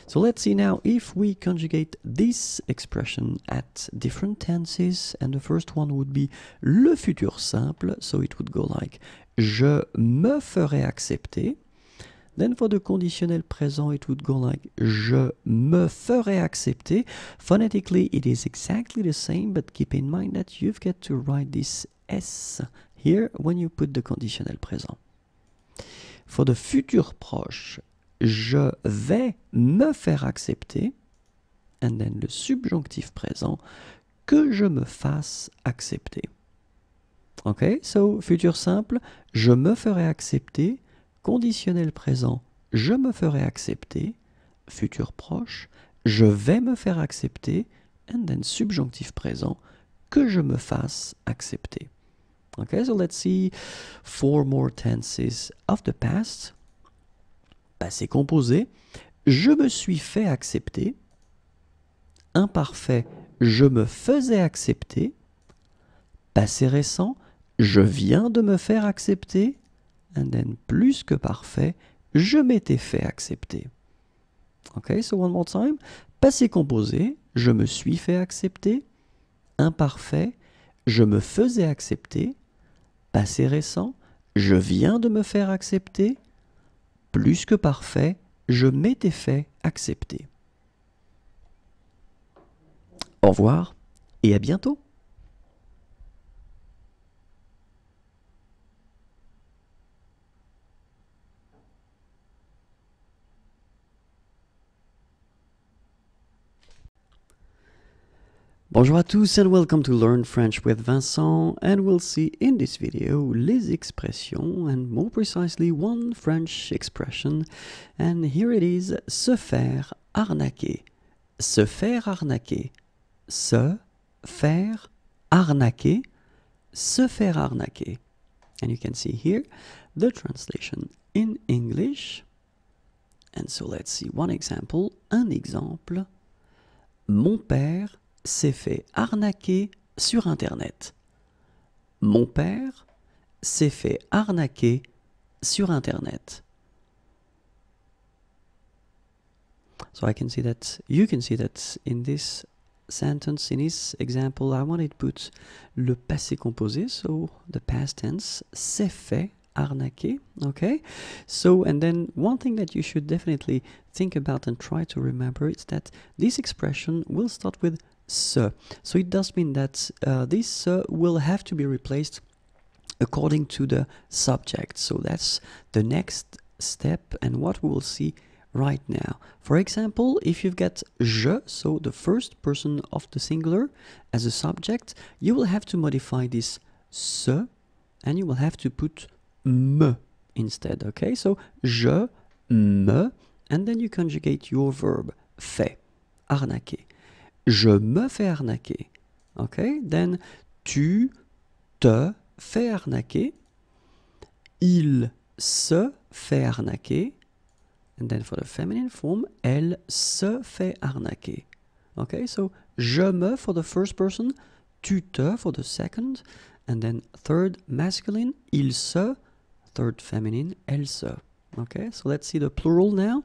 So let's see now if we conjugate this expression at different tenses, and the first one would be le futur simple, so it would go like je me ferai accepter. Then for the conditionnel présent, it would go like je me ferai accepter. Phonetically, it is exactly the same, but keep in mind that you've got to write this S here when you put the conditionnel présent. For the futur proche, je vais me faire accepter, and then le subjonctif présent, que je me fasse accepter. Okay, so futur simple, je me ferai accepter, conditionnel présent, je me ferai accepter, futur proche, je vais me faire accepter, and then subjonctif présent, que je me fasse accepter. Okay, so let's see 4 more tenses of the past. Passé composé, je me suis fait accepter. Imparfait, je me faisais accepter. Passé récent, je viens de me faire accepter. And then plus que parfait, je m'étais fait accepter. Okay, so one more time. Passé composé, je me suis fait accepter. Imparfait, je me faisais accepter. Passé récent, je viens de me faire accepter. Plus que parfait, je m'étais fait accepter. Au revoir et à bientôt. Bonjour à tous and welcome to Learn French with Vincent, and we'll see in this video les expressions, and more precisely one French expression, and here it is, se faire arnaquer. Se faire arnaquer. Se faire arnaquer. Se faire arnaquer. And you can see here the translation in English. And so let's see one example. Un exemple. Mon père s'est fait arnaquer sur Internet. Mon père s'est fait arnaquer sur Internet. So I can see that, you can see that in this sentence, in this example, I wanted to put le passé composé, so the past tense, s'est fait arnaquer, okay? So, and then one thing that you should definitely think about and try to remember is that this expression will start with se. So it does mean that this se will have to be replaced according to the subject. So that's the next step and what we will see right now. For example, if you've got je, so the first person of the singular as a subject, you will have to modify this se and you will have to put me instead, okay? So je, me, and then you conjugate your verb, fait, arnaquer. Je me fais arnaquer. Okay? Then tu te fais arnaquer. Il se fait arnaquer. And then for the feminine form, elle se fait arnaquer. Okay? So je me for the first person, tu te for the second, and then third masculine, il se, third feminine, elle se. Okay? So let's see the plural now.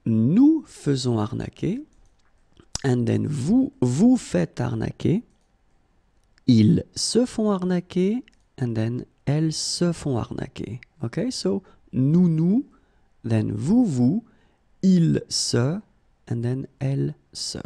Nous faisons arnaquer, and then vous faites arnaquer, ils se font arnaquer, and then elles se font arnaquer. Okay, so nous, then vous, ils se, and then elles se.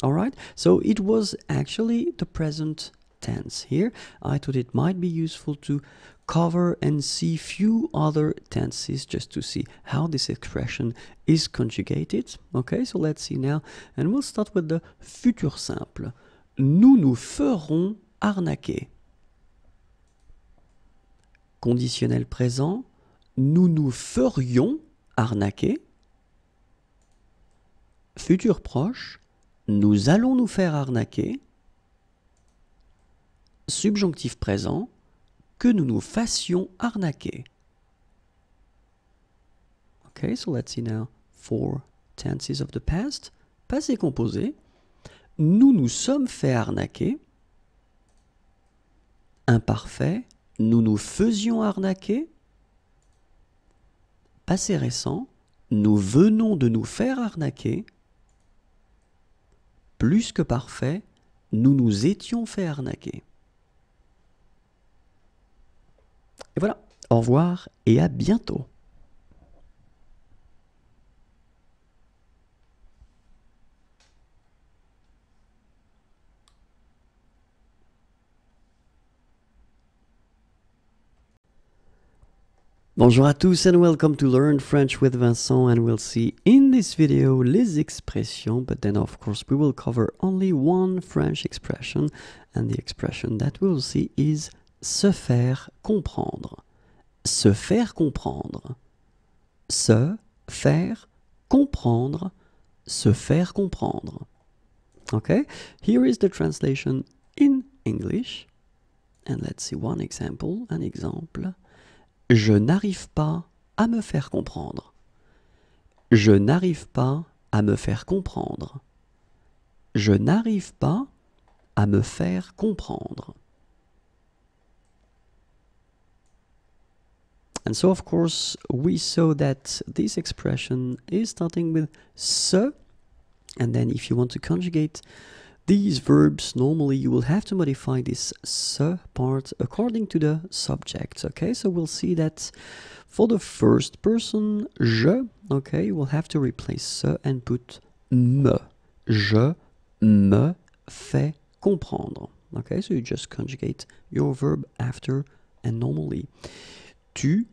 Alright, so it was actually the present tense here. I thought it might be useful to cover and see few other tenses just to see how this expression is conjugated. Okay, so let's see now, and we'll start with the futur simple. Nous ferons arnaquer. Conditionnel présent, nous ferions arnaquer. Futur proche, nous allons nous faire arnaquer. Subjonctif présent, que nous nous fassions arnaquer. Okay, so let's see now 4 tenses of the past. Passé composé, nous nous sommes fait arnaquer. Imparfait, nous nous faisions arnaquer. Passé récent, nous venons de nous faire arnaquer. Plus que parfait, nous nous étions fait arnaquer. Et voilà, au revoir et à bientôt. Bonjour à tous and welcome to Learn French with Vincent, and we'll see in this video les expressions, but then of course we will cover only one French expression, and the expression that we'll see is se faire comprendre. Se faire comprendre. Se faire comprendre. Se faire comprendre. Okay, here is the translation in English, and let's see one example, un exemple. Je n'arrive pas à me faire comprendre. Je n'arrive pas à me faire comprendre. Je n'arrive pas à me faire comprendre. And so, of course, we saw that this expression is starting with se, and then if you want to conjugate these verbs, normally you will have to modify this se part according to the subject, okay? So we'll see that for the first person, je, okay, you will have to replace se and put me. Je me fais comprendre, okay? So you just conjugate your verb after and normally. Tu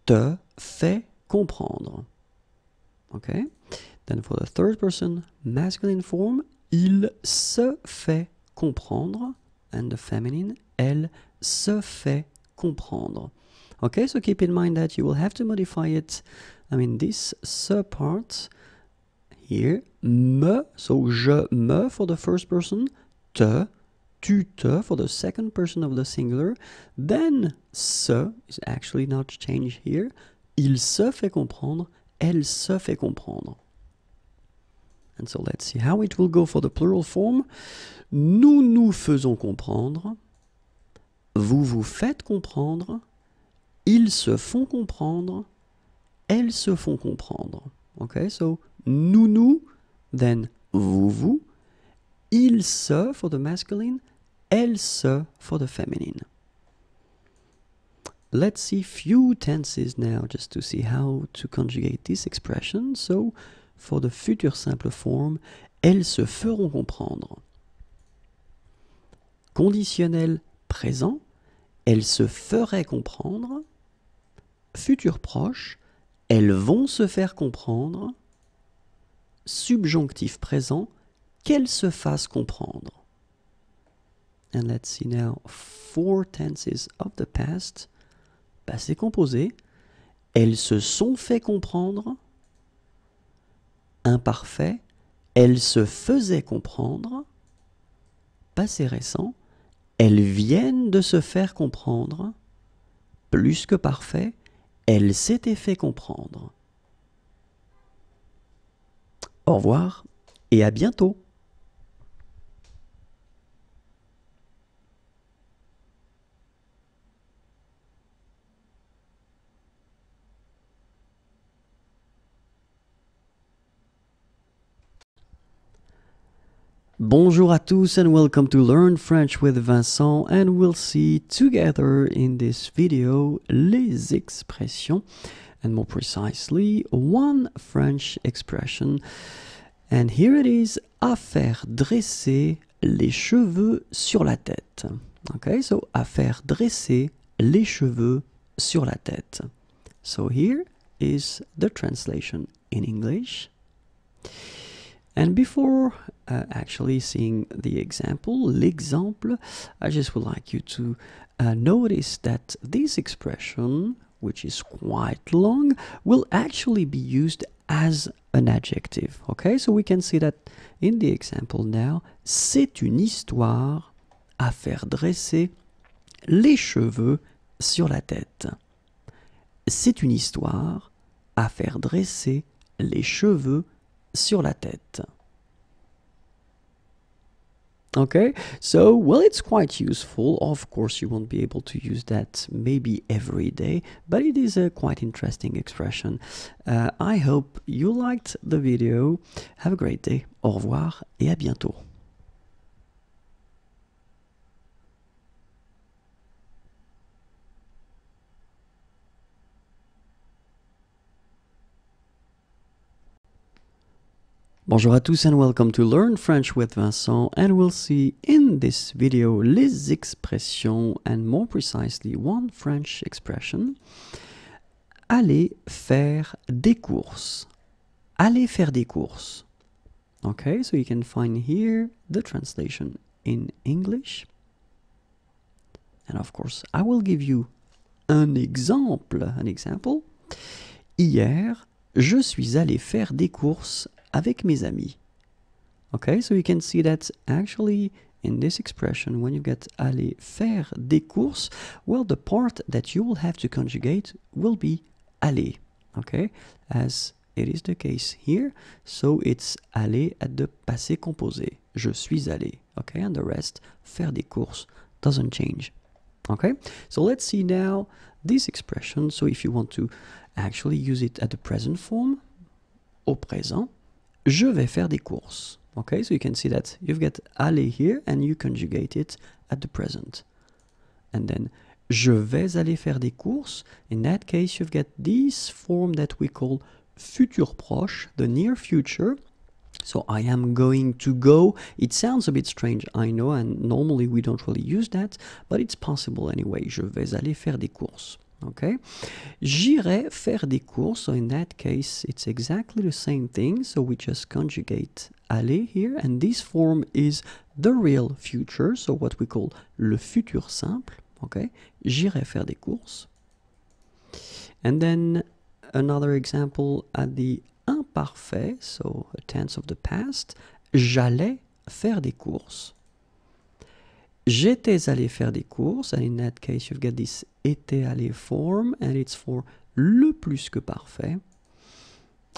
te fais comprendre, okay? Then for the third person, masculine form, il se fait comprendre, and the feminine, elle se fait comprendre. Okay, so keep in mind that you will have to modify it. I mean, this se part here, me, so je me for the first person, te, tu te for the second person of the singular, then se is actually not changed here, il se fait comprendre, elle se fait comprendre. And so let's see how it will go for the plural form. Nous nous faisons comprendre. Vous vous faites comprendre. Ils se font comprendre. Elles se font comprendre. Okay, so nous, then vous. Ils se for the masculine. Elles se for the feminine. Let's see few tenses now just to see how to conjugate this expression. So, for the future simple form, elles se feront comprendre. Conditionnel présent, elles se feraient comprendre. Futur proche, elles vont se faire comprendre. Subjonctif présent, qu'elles se fassent comprendre. And let's see now 4 tenses of the past. Passé composé, elles se sont fait comprendre. Imparfait, elles se faisaient comprendre. Passé récent, elles viennent de se faire comprendre. Plus que parfait, elles s'étaient fait comprendre. Au revoir et à bientôt. Bonjour à tous and welcome to Learn French with Vincent, and we'll see together in this video les expressions, and more precisely one French expression, and here it is, à faire dresser les cheveux sur la tête. Okay, so à faire dresser les cheveux sur la tête. So here is the translation in English. And before actually seeing the example, l'exemple, I just would like you to notice that this expression, which is quite long, will actually be used as an adjective. Okay, so we can see that in the example now, c'est une histoire à faire dresser les cheveux sur la tête. C'est une histoire à faire dresser les cheveux sur la tête. Okay, so, well, it's quite useful. Of course, you won't be able to use that maybe every day, but it is a quite interesting expression. I hope you liked the video. Have a great day. Au revoir et à bientôt. Bonjour à tous and welcome to Learn French with Vincent, and we'll see in this video les expressions and more precisely one French expression. Aller faire des courses. Aller faire des courses. Okay, so you can find here the translation in English. And of course, I will give you an example. Hier, je suis allé faire des courses avec mes amis. Okay, so you can see that actually in this expression, when you get aller faire des courses, well, the part that you will have to conjugate will be aller, okay, as it is the case here. So it's aller at the passé composé. Je suis allé, okay, and the rest, faire des courses, doesn't change. Okay, so let's see now this expression. So if you want to actually use it at the present form, au présent, je vais faire des courses. Okay, so you can see that you've got aller here and you conjugate it at the present. And then, je vais aller faire des courses. In that case, you've got this form that we call futur proche, the near future. So I am going to go. It sounds a bit strange, I know, and normally we don't really use that, but it's possible anyway. Je vais aller faire des courses. Okay, j'irai faire des courses. So in that case, it's exactly the same thing. So we just conjugate aller here, and this form is the real future. So what we call le futur simple. Okay, j'irai faire des courses. And then another example at the imparfait, so a tense of the past. J'allais faire des courses. J'étais allé faire des courses, and in that case you've got this été allé form, and it's for le plus que parfait.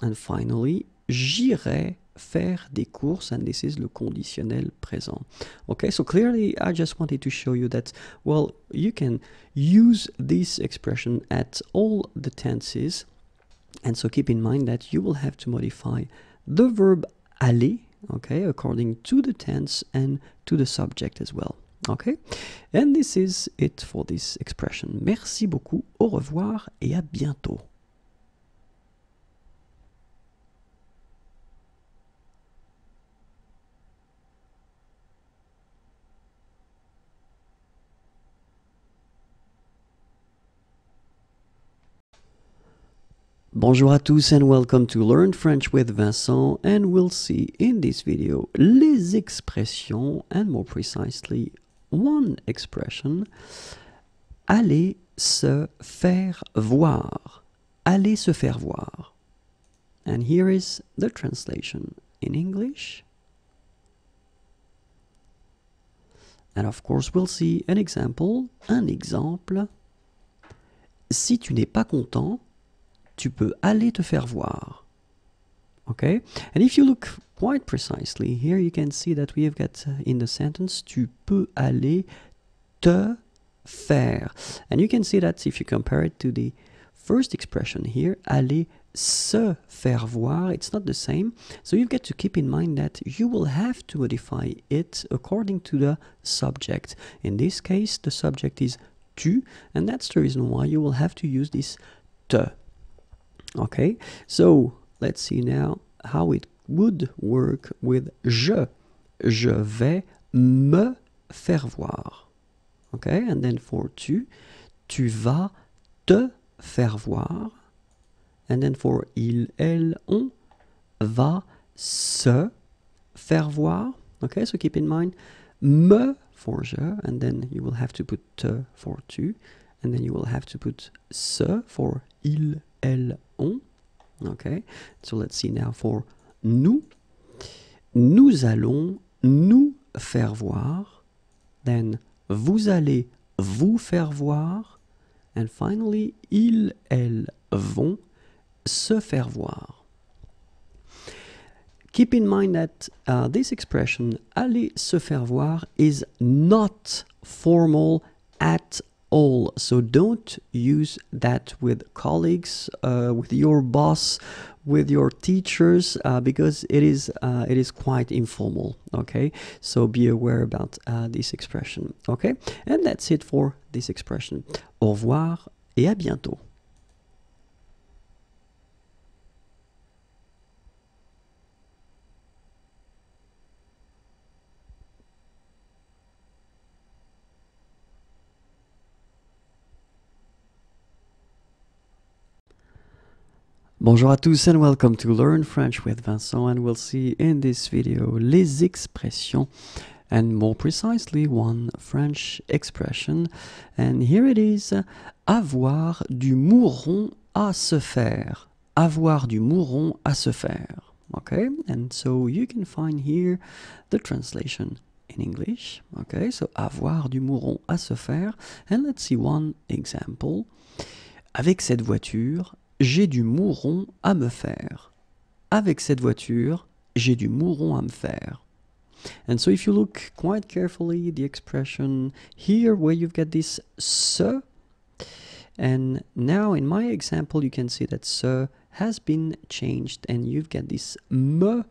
And finally, j'irai faire des courses, and this is le conditionnel présent. Okay, so clearly I just wanted to show you that, well, you can use this expression at all the tenses, and so keep in mind that you will have to modify the verb aller, okay, according to the tense and to the subject as well. Okay, and this is it for this expression. Merci beaucoup, au revoir et à bientôt. Bonjour à tous and welcome to Learn French with Vincent, and we'll see in this video les expressions and more precisely one expression. Aller se faire voir. Aller se faire voir. And here is the translation in English. And of course we'll see an example. Un exemple. Si tu n'es pas content, tu peux aller te faire voir. Okay? And if you look quite precisely, here you can see that we have got in the sentence, tu peux aller te faire. And you can see that if you compare it to the first expression here, aller se faire voir, it's not the same. So you've got to keep in mind that you will have to modify it according to the subject. In this case, the subject is tu, and that's the reason why you will have to use this te. Okay, so let's see now how it would work with je. Je vais me faire voir. Okay, and then for tu, tu vas te faire voir. And then for il, elle, on, va se faire voir. Okay, so keep in mind, me for je, and then you will have to put te for tu, and then you will have to put se for il, elle, on. Okay, so let's see now for nous. Nous allons nous faire voir. Then vous allez vous faire voir. And finally, ils, elles vont se faire voir. keep in mind that this expression, aller se faire voir, is not formal at all. So don't use that with colleagues, with your boss, with your teachers, because it is quite informal. Okay, so be aware about this expression. Okay, and that's it for this expression. Au revoir et à bientôt. Bonjour à tous and welcome to Learn French with Vincent, and we'll see in this video les expressions and more precisely one French expression, and here it is, avoir du mouron à se faire. Avoir du mouron à se faire. Okay, and so you can find here the translation in English. Okay, so avoir du mouron à se faire, and let's see one example. Avec cette voiture, j'ai du mouron à me faire. Avec cette voiture, j'ai du mouron à me faire. And so if you look quite carefully, the expression here where you've got this se, and now in my example you can see that se has been changed and you've got this me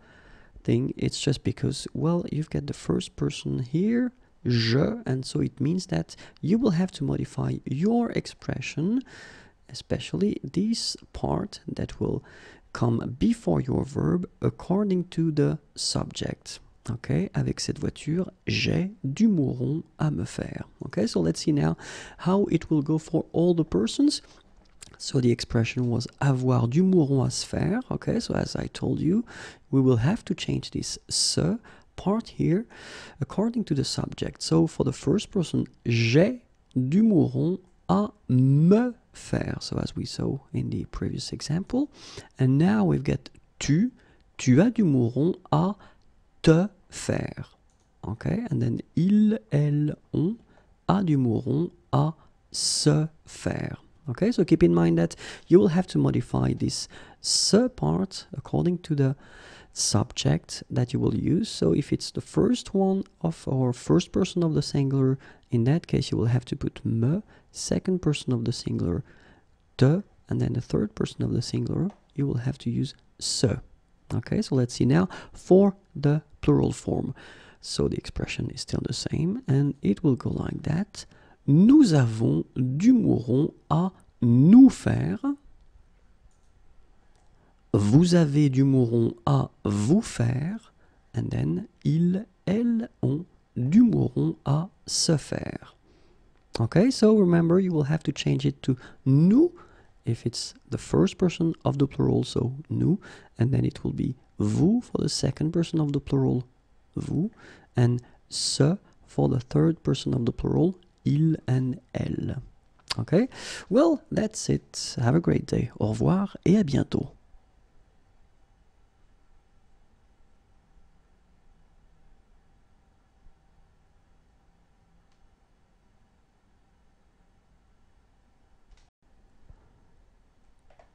thing. It's just because, well, you've got the first person here, je, and so it means that you will have to modify your expression, especially this part that will come before your verb according to the subject. Okay, avec cette voiture, j'ai du mouron à me faire. Okay, so let's see now how it will go for all the persons. So the expression was avoir du mouron à se faire. Okay, so as I told you, we will have to change this se part here according to the subject. So for the first person, j'ai du mouron à me faire, so as we saw in the previous example. And now we've got tu as du mouron à te faire. Okay, and then il, elle, on a du mouron à se faire. Okay, so keep in mind that you will have to modify this se part according to the subject that you will use. So if it's the first one of or first person of the singular, in that case you will have to put me, second person of the singular, te, and then the third person of the singular, you will have to use se. Okay, so let's see now for the plural form. So the expression is still the same, and it will go like that. Nous avons du mouron à nous faire. Vous avez du mouron à vous faire. And then, ils, elles ont du mouron à se faire. Okay, so remember, you will have to change it to nous if it's the first person of the plural, so nous, and then it will be vous for the second person of the plural, vous, and se for the third person of the plural, il and elle. Okay, well, that's it. Have a great day. Au revoir et à bientôt.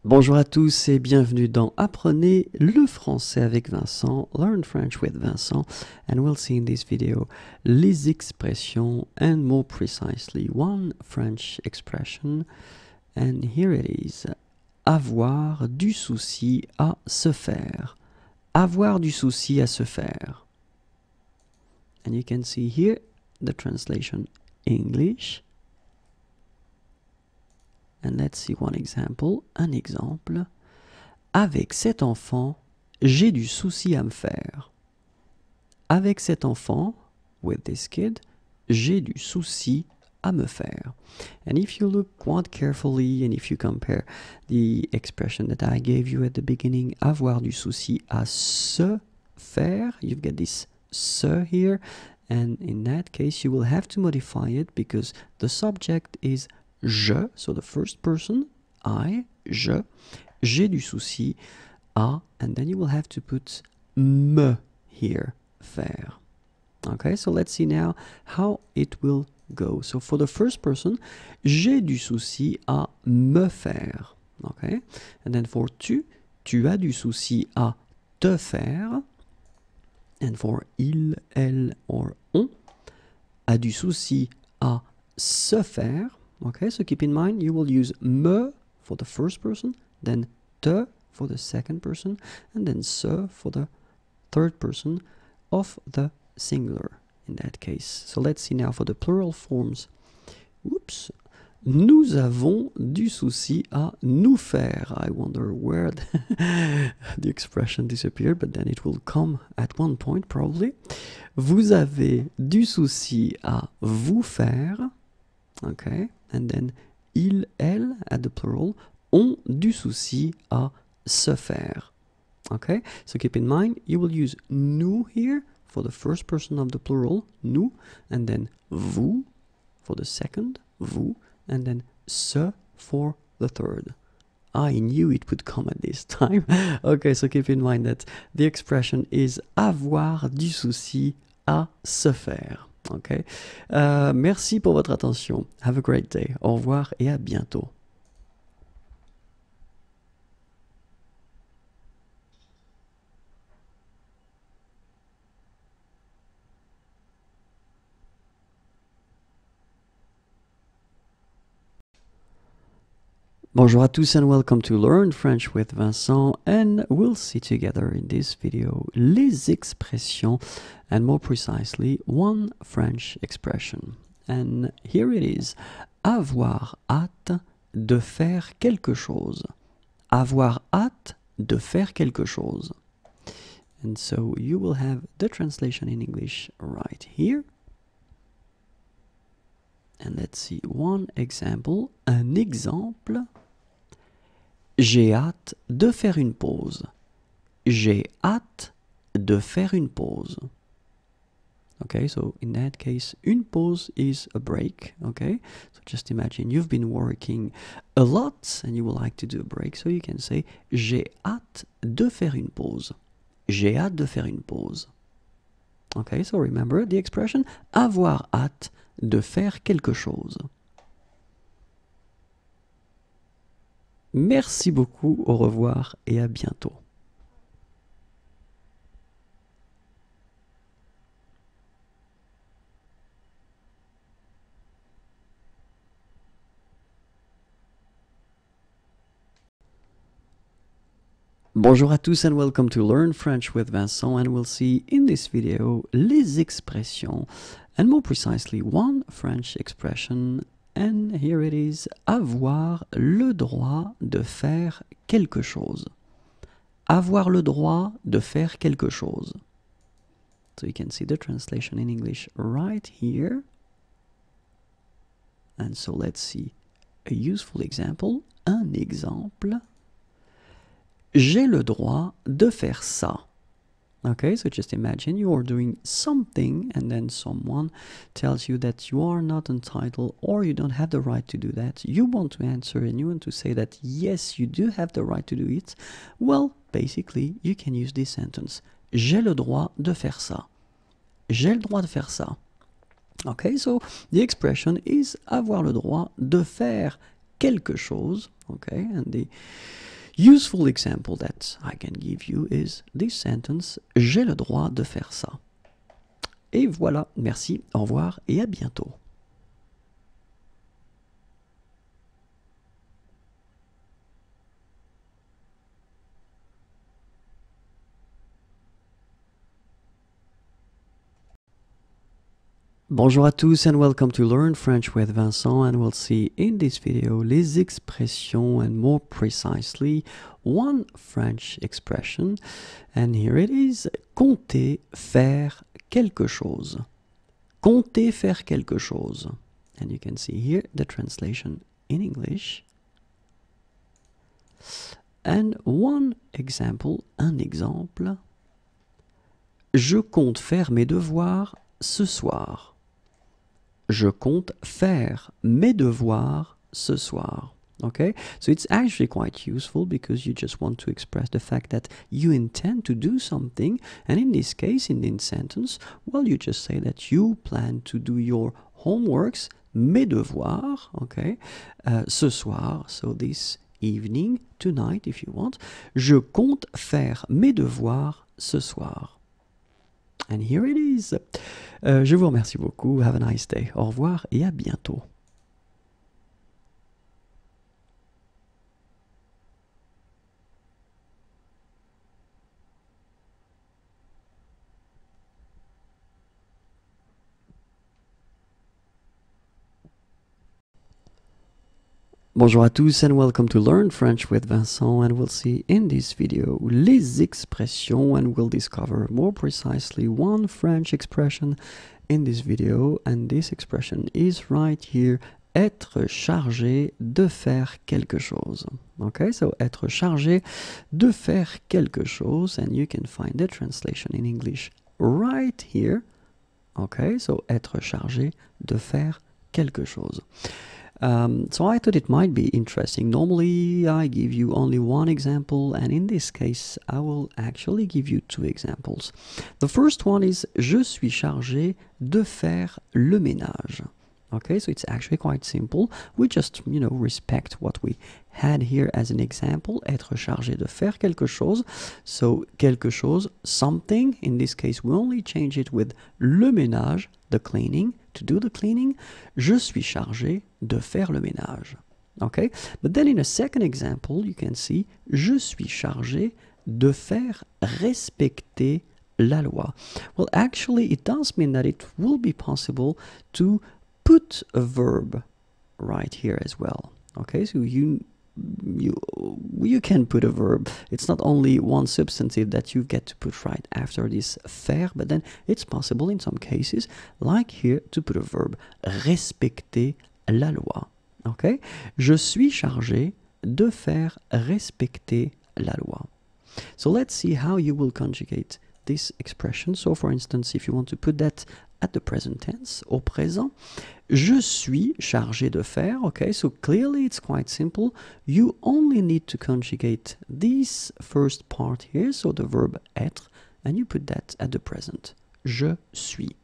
Bonjour à tous et bienvenue dans Apprenez le français avec Vincent, Learn French with Vincent, and we'll see in this video les expressions and more precisely one French expression, and here it is, avoir du souci à se faire, avoir du souci à se faire, and you can see here the translation English. And let's see one example. Un exemple. Avec cet enfant, j'ai du souci à me faire. Avec cet enfant, with this kid, j'ai du souci à me faire. And if you look quite carefully and if you compare the expression that I gave you at the beginning, avoir du souci à se faire, you've got this se here. And in that case, you will have to modify it because the subject is je, so the first person, I, je, j'ai du souci à, and then you will have to put me here, faire. Okay, so let's see now how it will go. So for the first person, j'ai du souci à me faire. Okay, and then for tu as du souci à te faire. And for il, elle, or on, a du souci à se faire. Okay, so keep in mind, you will use me for the first person, then te for the second person, and then se for the third person of the singular in that case. So let's see now for the plural forms. Oops. Nous avons du souci à nous faire. I wonder where the expression disappeared, but then it will come at one point probably. Vous avez du souci à vous faire. Okay, and then il, elle, at the plural, ont du souci à se faire. Okay, so keep in mind, you will use nous here for the first person of the plural, nous, and then vous for the second, vous, and then se for the third. I knew it would come at this time. Okay, so keep in mind that the expression is avoir du souci à se faire. Okay. Merci pour votre attention. Have a great day. Au revoir et à bientôt. Bonjour à tous and welcome to Learn French with Vincent, and we'll see together in this video les expressions and more precisely one French expression. And here it is, avoir hâte de faire quelque chose. Avoir hâte de faire quelque chose. And so you will have the translation in English right here. And let's see one example. Un exemple. J'ai hâte de faire une pause. J'ai hâte de faire une pause. Okay, so in that case, une pause is a break. Okay, so just imagine you've been working a lot and you would like to do a break. So you can say j'ai hâte de faire une pause. J'ai hâte de faire une pause. Okay, so remember the expression avoir hâte de faire quelque chose. Merci beaucoup, au revoir et à bientôt. Bonjour à tous and welcome to Learn French with Vincent, and we'll see in this video les expressions and more precisely one French expression. And here it is, avoir le droit de faire quelque chose. Avoir le droit de faire quelque chose. So you can see the translation in English right here. And so let's see a useful example. Un exemple. J'ai le droit de faire ça. Okay, so just imagine you are doing something and then someone tells you that you are not entitled or you don't have the right to do that. You want to answer and you want to say that yes, you do have the right to do it. Well, basically, you can use this sentence. J'ai le droit de faire ça. J'ai le droit de faire ça. Okay, so the expression is avoir le droit de faire quelque chose. Okay, and the useful example that I can give you is this sentence, j'ai le droit de faire ça. Et voilà, merci, au revoir et à bientôt. Bonjour à tous and welcome to Learn French with Vincent, and we'll see in this video les expressions and more precisely one French expression. And here it is, compter faire quelque chose. Compter faire quelque chose. And you can see here the translation in English. And one example, un exemple. Je compte faire mes devoirs ce soir. Je compte faire mes devoirs ce soir. Okay, so it's actually quite useful because you just want to express the fact that you intend to do something, and in this case, in this sentence, well, you just say that you plan to do your homeworks, mes devoirs, okay, ce soir, so this evening, tonight if you want. Je compte faire mes devoirs ce soir. And here it is. Je vous remercie beaucoup. Have a nice day. Au revoir et à bientôt. Bonjour à tous and welcome to Learn French with Vincent, and we'll see in this video les expressions, and we'll discover more precisely one French expression in this video, and this expression is right here, être chargé de faire quelque chose. Okay, so être chargé de faire quelque chose, and you can find the translation in English right here. Okay, so être chargé de faire quelque chose. So I thought it might be interesting. Normally I give you only one example, and in this case I will actually give you two examples. The first one is je suis chargé de faire le ménage. Okay, so it's actually quite simple. We just, respect what we had here as an example. Être chargé de faire quelque chose. So quelque chose, something. In this case, we only change it with le ménage, the cleaning, to do the cleaning. Je suis chargé de faire le ménage. Okay, but then in a second example, you can see je suis chargé de faire respecter la loi. Well, actually, it does mean that it will be possible to put a verb right here as well. Okay, so you can put a verb. It's not only one substantive that you get to put right after this faire, but then it's possible in some cases, like here, to put a verb. Respecter la loi. Okay, je suis chargé de faire respecter la loi. So let's see how you will conjugate this expression. So for instance, if you want to put that at the present tense, au présent, je suis chargé de faire. Okay, so clearly it's quite simple. You only need to conjugate this first part here, so the verb être, and you put that at the present. Je suis.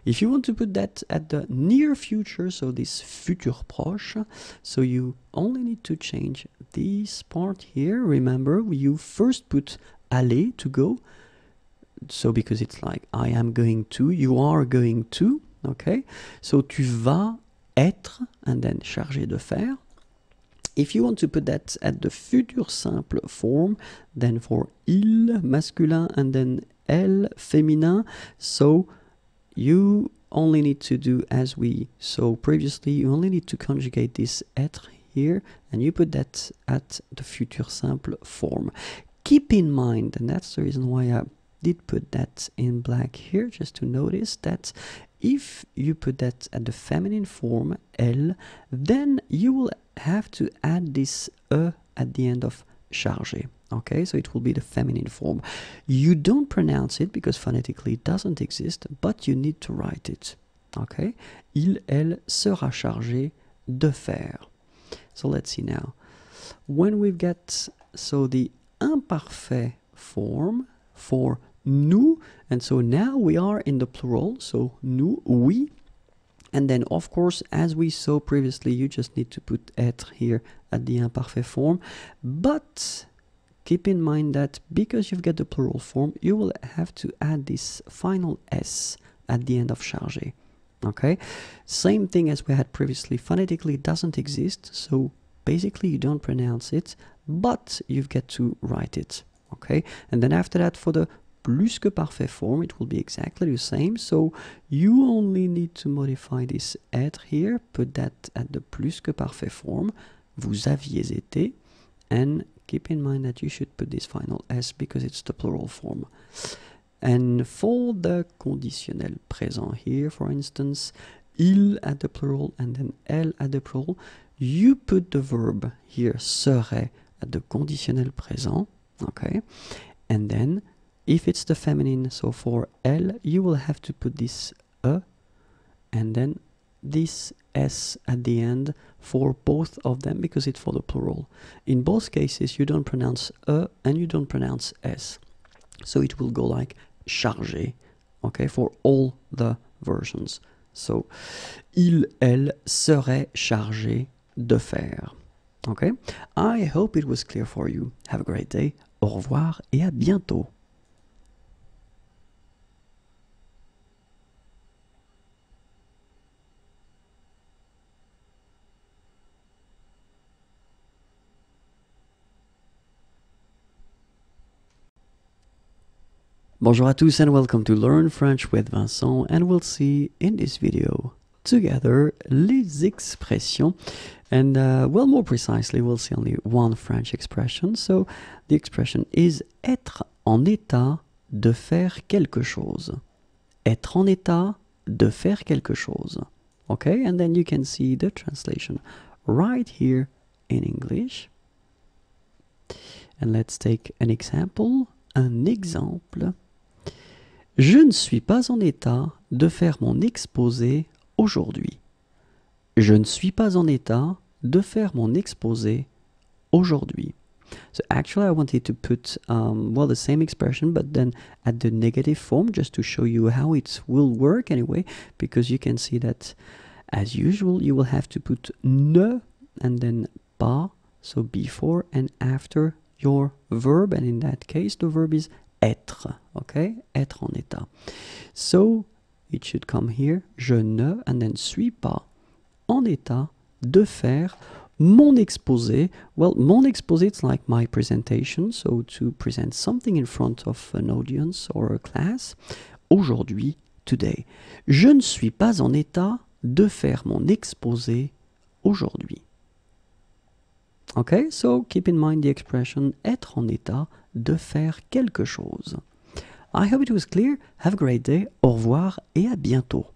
If you want to put that at the near future, so this futur proche, so you only need to change this part here. Remember, you first put aller, to go. So because it's like I am going to, you are going to, okay? So tu vas être, and then chargé de faire. If you want to put that at the futur simple form, then for il, masculin, and then elle, féminin, so you only need to do as we saw previously, you only need to conjugate this être here, and you put that at the futur simple form. Keep in mind, and that's the reason why I did put that in black here, just to notice that if you put that at the feminine form, elle, then you will have to add this e at the end of chargé. Okay, so it will be the feminine form. You don't pronounce it because phonetically it doesn't exist, but you need to write it. Okay, il, elle sera chargé de faire. So let's see now. When we've got, so the imparfait form for nous, and so now we are in the plural, so nous, oui, and then of course as we saw previously you just need to put être here at the imparfait form, but keep in mind that because you've got the plural form you will have to add this final s at the end of chargé. Okay, same thing as we had previously, phonetically it doesn't exist, so basically you don't pronounce it, but you've got to write it. Okay, and then after that for the plus que parfait form it will be exactly the same, so you only need to modify this être here, put that at the plus que parfait form, vous aviez été, and keep in mind that you should put this final s because it's the plural form. And for the conditionnel présent here, for instance, il at the plural and then elle at the plural, you put the verb here serait at the conditionnel présent, okay, and then if it's the feminine, so for elle, you will have to put this e and then this s at the end for both of them because it's for the plural. In both cases, you don't pronounce e and you don't pronounce s. So it will go like chargé, okay, for all the versions. So, il, elle serait chargé de faire. Okay, I hope it was clear for you. Have a great day. Au revoir et à bientôt. Bonjour à tous and welcome to Learn French with Vincent, and we'll see in this video together les expressions, and well, more precisely we'll see only one French expression. So the expression is être en état de faire quelque chose. Être en état de faire quelque chose. Okay, and then you can see the translation right here in English. And let's take an example. Un exemple. Je ne suis pas en état de faire mon exposé aujourd'hui. Je ne suis pas en état de faire mon exposé aujourd'hui. So actually I wanted to put, well, the same expression, but then at the negative form, just to show you how it will work anyway, because you can see that, as usual, you will have to put ne and then pas, so before and after your verb, and in that case, the verb is être, okay? Être en état. So, it should come here, je ne, and then suis pas en état de faire mon exposé. Well, mon exposé, it's like my presentation, so to present something in front of an audience or a class. Aujourd'hui, today. Je ne suis pas en état de faire mon exposé aujourd'hui. Okay, so keep in mind the expression être en état de faire quelque chose. I hope it was clear. Have a great day. Au revoir et à bientôt.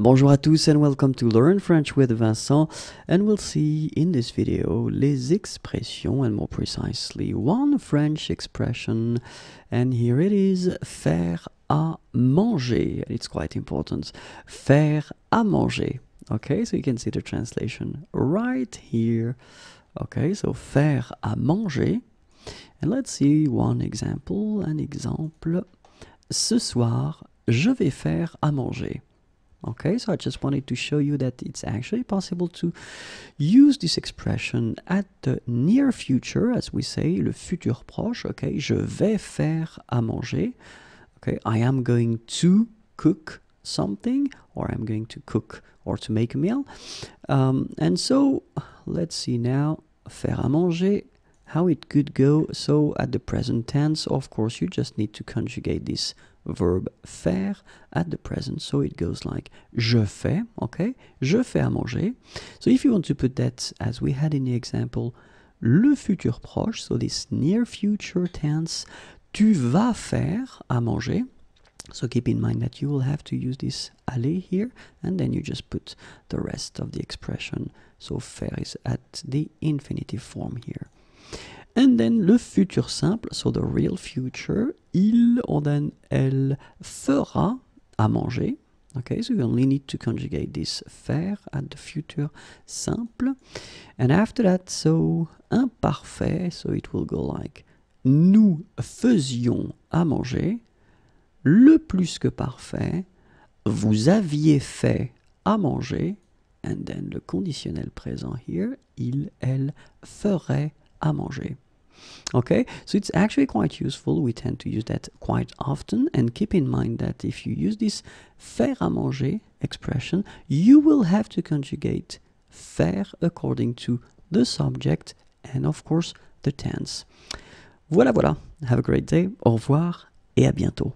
Bonjour à tous and welcome to Learn French with Vincent, and we'll see in this video les expressions, and more precisely one French expression, and here it is, faire à manger. It's quite important. Faire à manger. Okay, so you can see the translation right here. Okay, so faire à manger. And let's see one example. Un exemple. Ce soir, je vais faire à manger. Okay, so I just wanted to show you that it's actually possible to use this expression at the near future, as we say, le futur proche. Okay, je vais faire à manger. Okay, I am going to cook something, or I'm going to cook or to make a meal. And so, let's see now, faire à manger, how it could go. So at the present tense, of course, you just need to conjugate this verb faire at the present, so it goes like je fais, okay? Je fais à manger. So if you want to put that, as we had in the example, le futur proche, so this near future tense, tu vas faire à manger. So keep in mind that you will have to use this aller here, and then you just put the rest of the expression. So faire is at the infinitive form here. And then le futur simple, so the real future, il or then elle fera à manger. Okay, so you only need to conjugate this faire at the future simple. And after that, so imparfait, so it will go like nous faisions à manger. Le plus que parfait, vous aviez fait à manger. And then le conditionnel présent here, il, elle ferait à manger. Okay, so it's actually quite useful. We tend to use that quite often, and keep in mind that if you use this faire à manger expression, you will have to conjugate faire according to the subject and of course the tense. Voilà, voilà. Have a great day. Au revoir et à bientôt.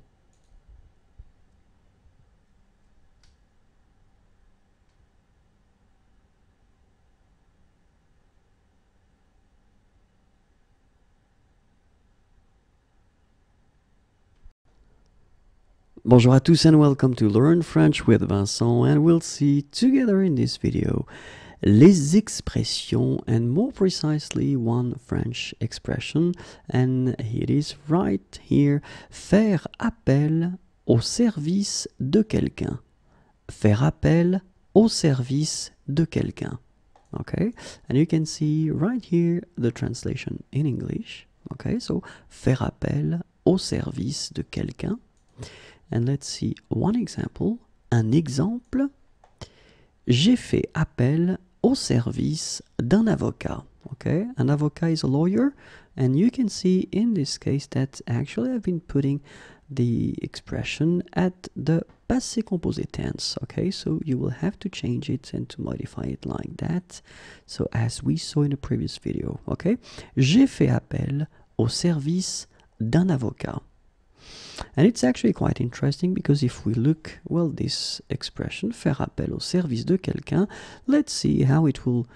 Bonjour à tous and welcome to Learn French with Vincent, and we'll see together in this video les expressions, and more precisely one French expression, and it is right here, faire appel au service de quelqu'un. Faire appel au service de quelqu'un. Okay, and you can see right here the translation in English. Okay, so faire appel au service de quelqu'un. And let's see one example. Un exemple. J'ai fait appel au service d'un avocat. okay? An avocat is a lawyer, and you can see in this case that actually I've been putting the expression at the passé composé tense, okay? So you will have to change it and to modify it like that. So as we saw in the previous video, okay? J'ai fait appel au service d'un avocat. And it's actually quite interesting because if we look, well, this expression, faire appel au service de quelqu'un, let's see how it will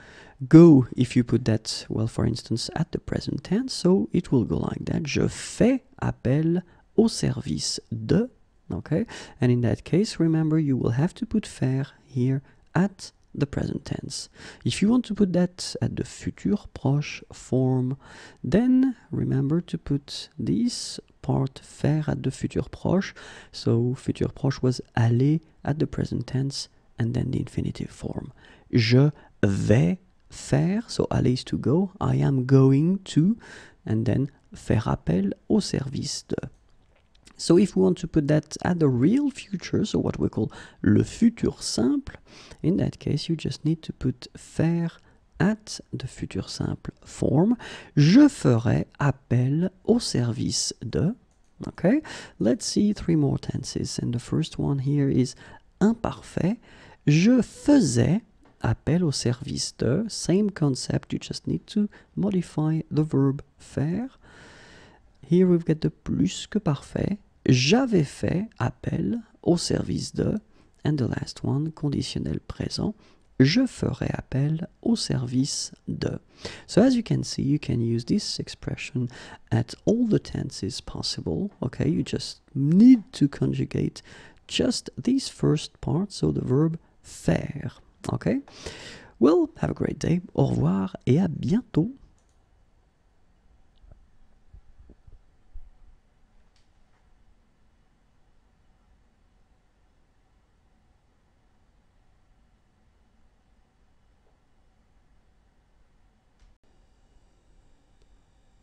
go if you put that, well, for instance, at the present tense. So it will go like that. Je fais appel au service de, okay? And in that case, remember, you will have to put faire here at the present tense. If you want to put that at the futur proche form, then remember to put this part faire at the futur proche. So futur proche was aller at the present tense and then the infinitive form. Je vais faire, so aller is to go, I am going to, and then faire appel au service de. So if we want to put that at the real future, so what we call le futur simple, in that case you just need to put faire at the futur simple form. Je ferai appel au service de. Okay, let's see 3 more tenses. And the first one here is imparfait. Je faisais appel au service de. Same concept, you just need to modify the verb faire. Here we've got the plus que parfait. J'avais fait appel au service de. And the last one, conditionnel présent. Je ferai appel au service de. So as you can see, you can use this expression at all the tenses possible. Okay, you just need to conjugate just this first part, so the verb faire. Okay, well, have a great day. Au revoir et à bientôt.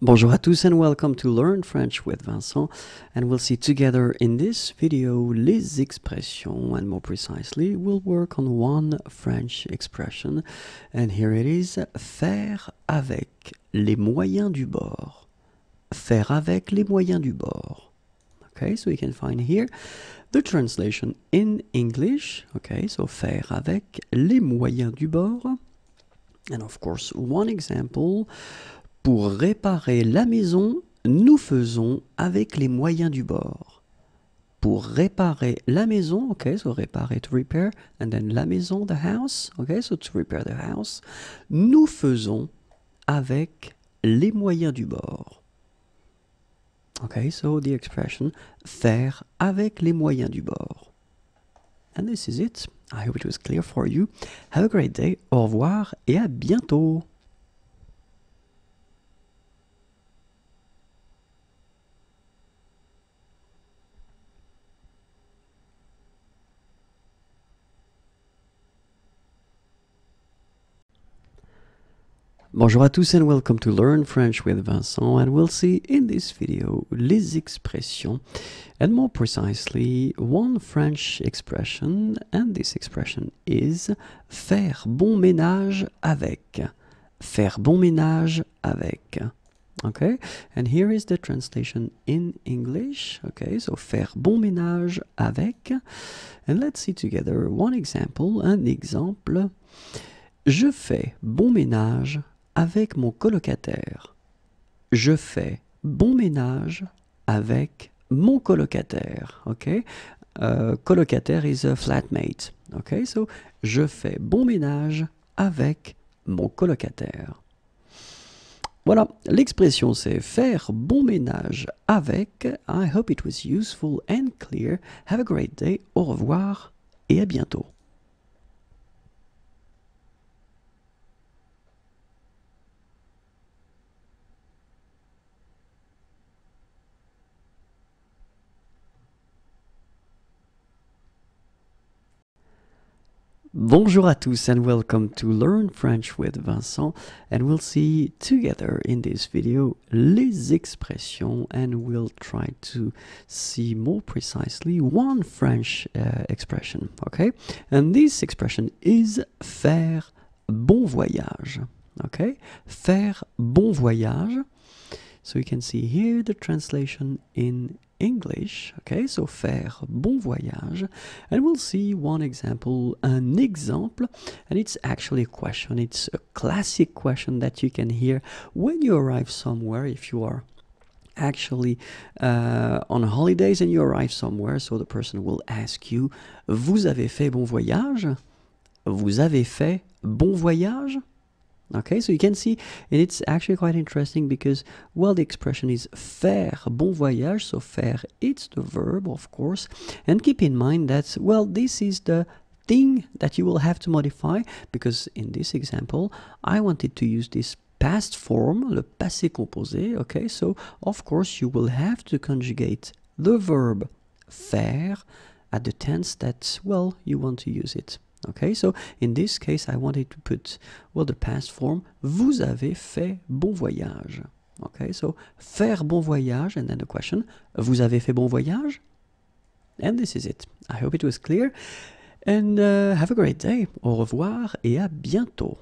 Bonjour à tous and welcome to Learn French with Vincent, and we'll see together in this video les expressions, and more precisely we'll work on one French expression, and here it is, faire avec les moyens du bord. Faire avec les moyens du bord. Okay, so you can find here the translation in English. Okay, so faire avec les moyens du bord, and of course one example. Pour réparer la maison, nous faisons avec les moyens du bord. Pour réparer la maison, okay, so réparer, to repair, and then la maison, the house, okay, so to repair the house, nous faisons avec les moyens du bord. Okay, so the expression faire avec les moyens du bord. And this is it. I hope it was clear for you. Have a great day. Au revoir et à bientôt. Bonjour à tous and welcome to Learn French with Vincent, and we'll see in this video les expressions, and more precisely one French expression, and this expression is faire bon ménage avec. Faire bon ménage avec. Okay, and here is the translation in English. Okay, so faire bon ménage avec, and let's see together one example, un exemple. Je fais bon ménage avec mon colocataire. Je fais bon ménage avec mon colocataire. Okay? Colocataire is a flatmate. Okay? So, je fais bon ménage avec mon colocataire. Voilà, l'expression c'est faire bon ménage avec. I hope it was useful and clear. Have a great day. Au revoir et à bientôt. Bonjour à tous and welcome to Learn French with Vincent, and we'll see together in this video les expressions, and we'll try to see more precisely one French expression, okay? And this expression is faire bon voyage, Okay, faire bon voyage. So you can see here the translation in English. Okay, so faire bon voyage. And we'll see one example, an example, and it's actually a question. It's a classic question that you can hear when you arrive somewhere, if you are actually on holidays and you arrive somewhere. So the person will ask you, vous avez fait bon voyage? Vous avez fait bon voyage? Okay, so you can see, and it's actually quite interesting because, well, the expression is faire bon voyage, so faire, it's the verb, of course, and keep in mind that, well, this is the thing that you will have to modify, because in this example, I wanted to use this past form, le passé composé, okay, so, of course, you will have to conjugate the verb faire at the tense that, well, you want to use it. Okay, so in this case, I wanted to put, well, the past form, vous avez fait bon voyage. Okay, so faire bon voyage, and then the question, vous avez fait bon voyage? And this is it. I hope it was clear, and have a great day. Au revoir et à bientôt.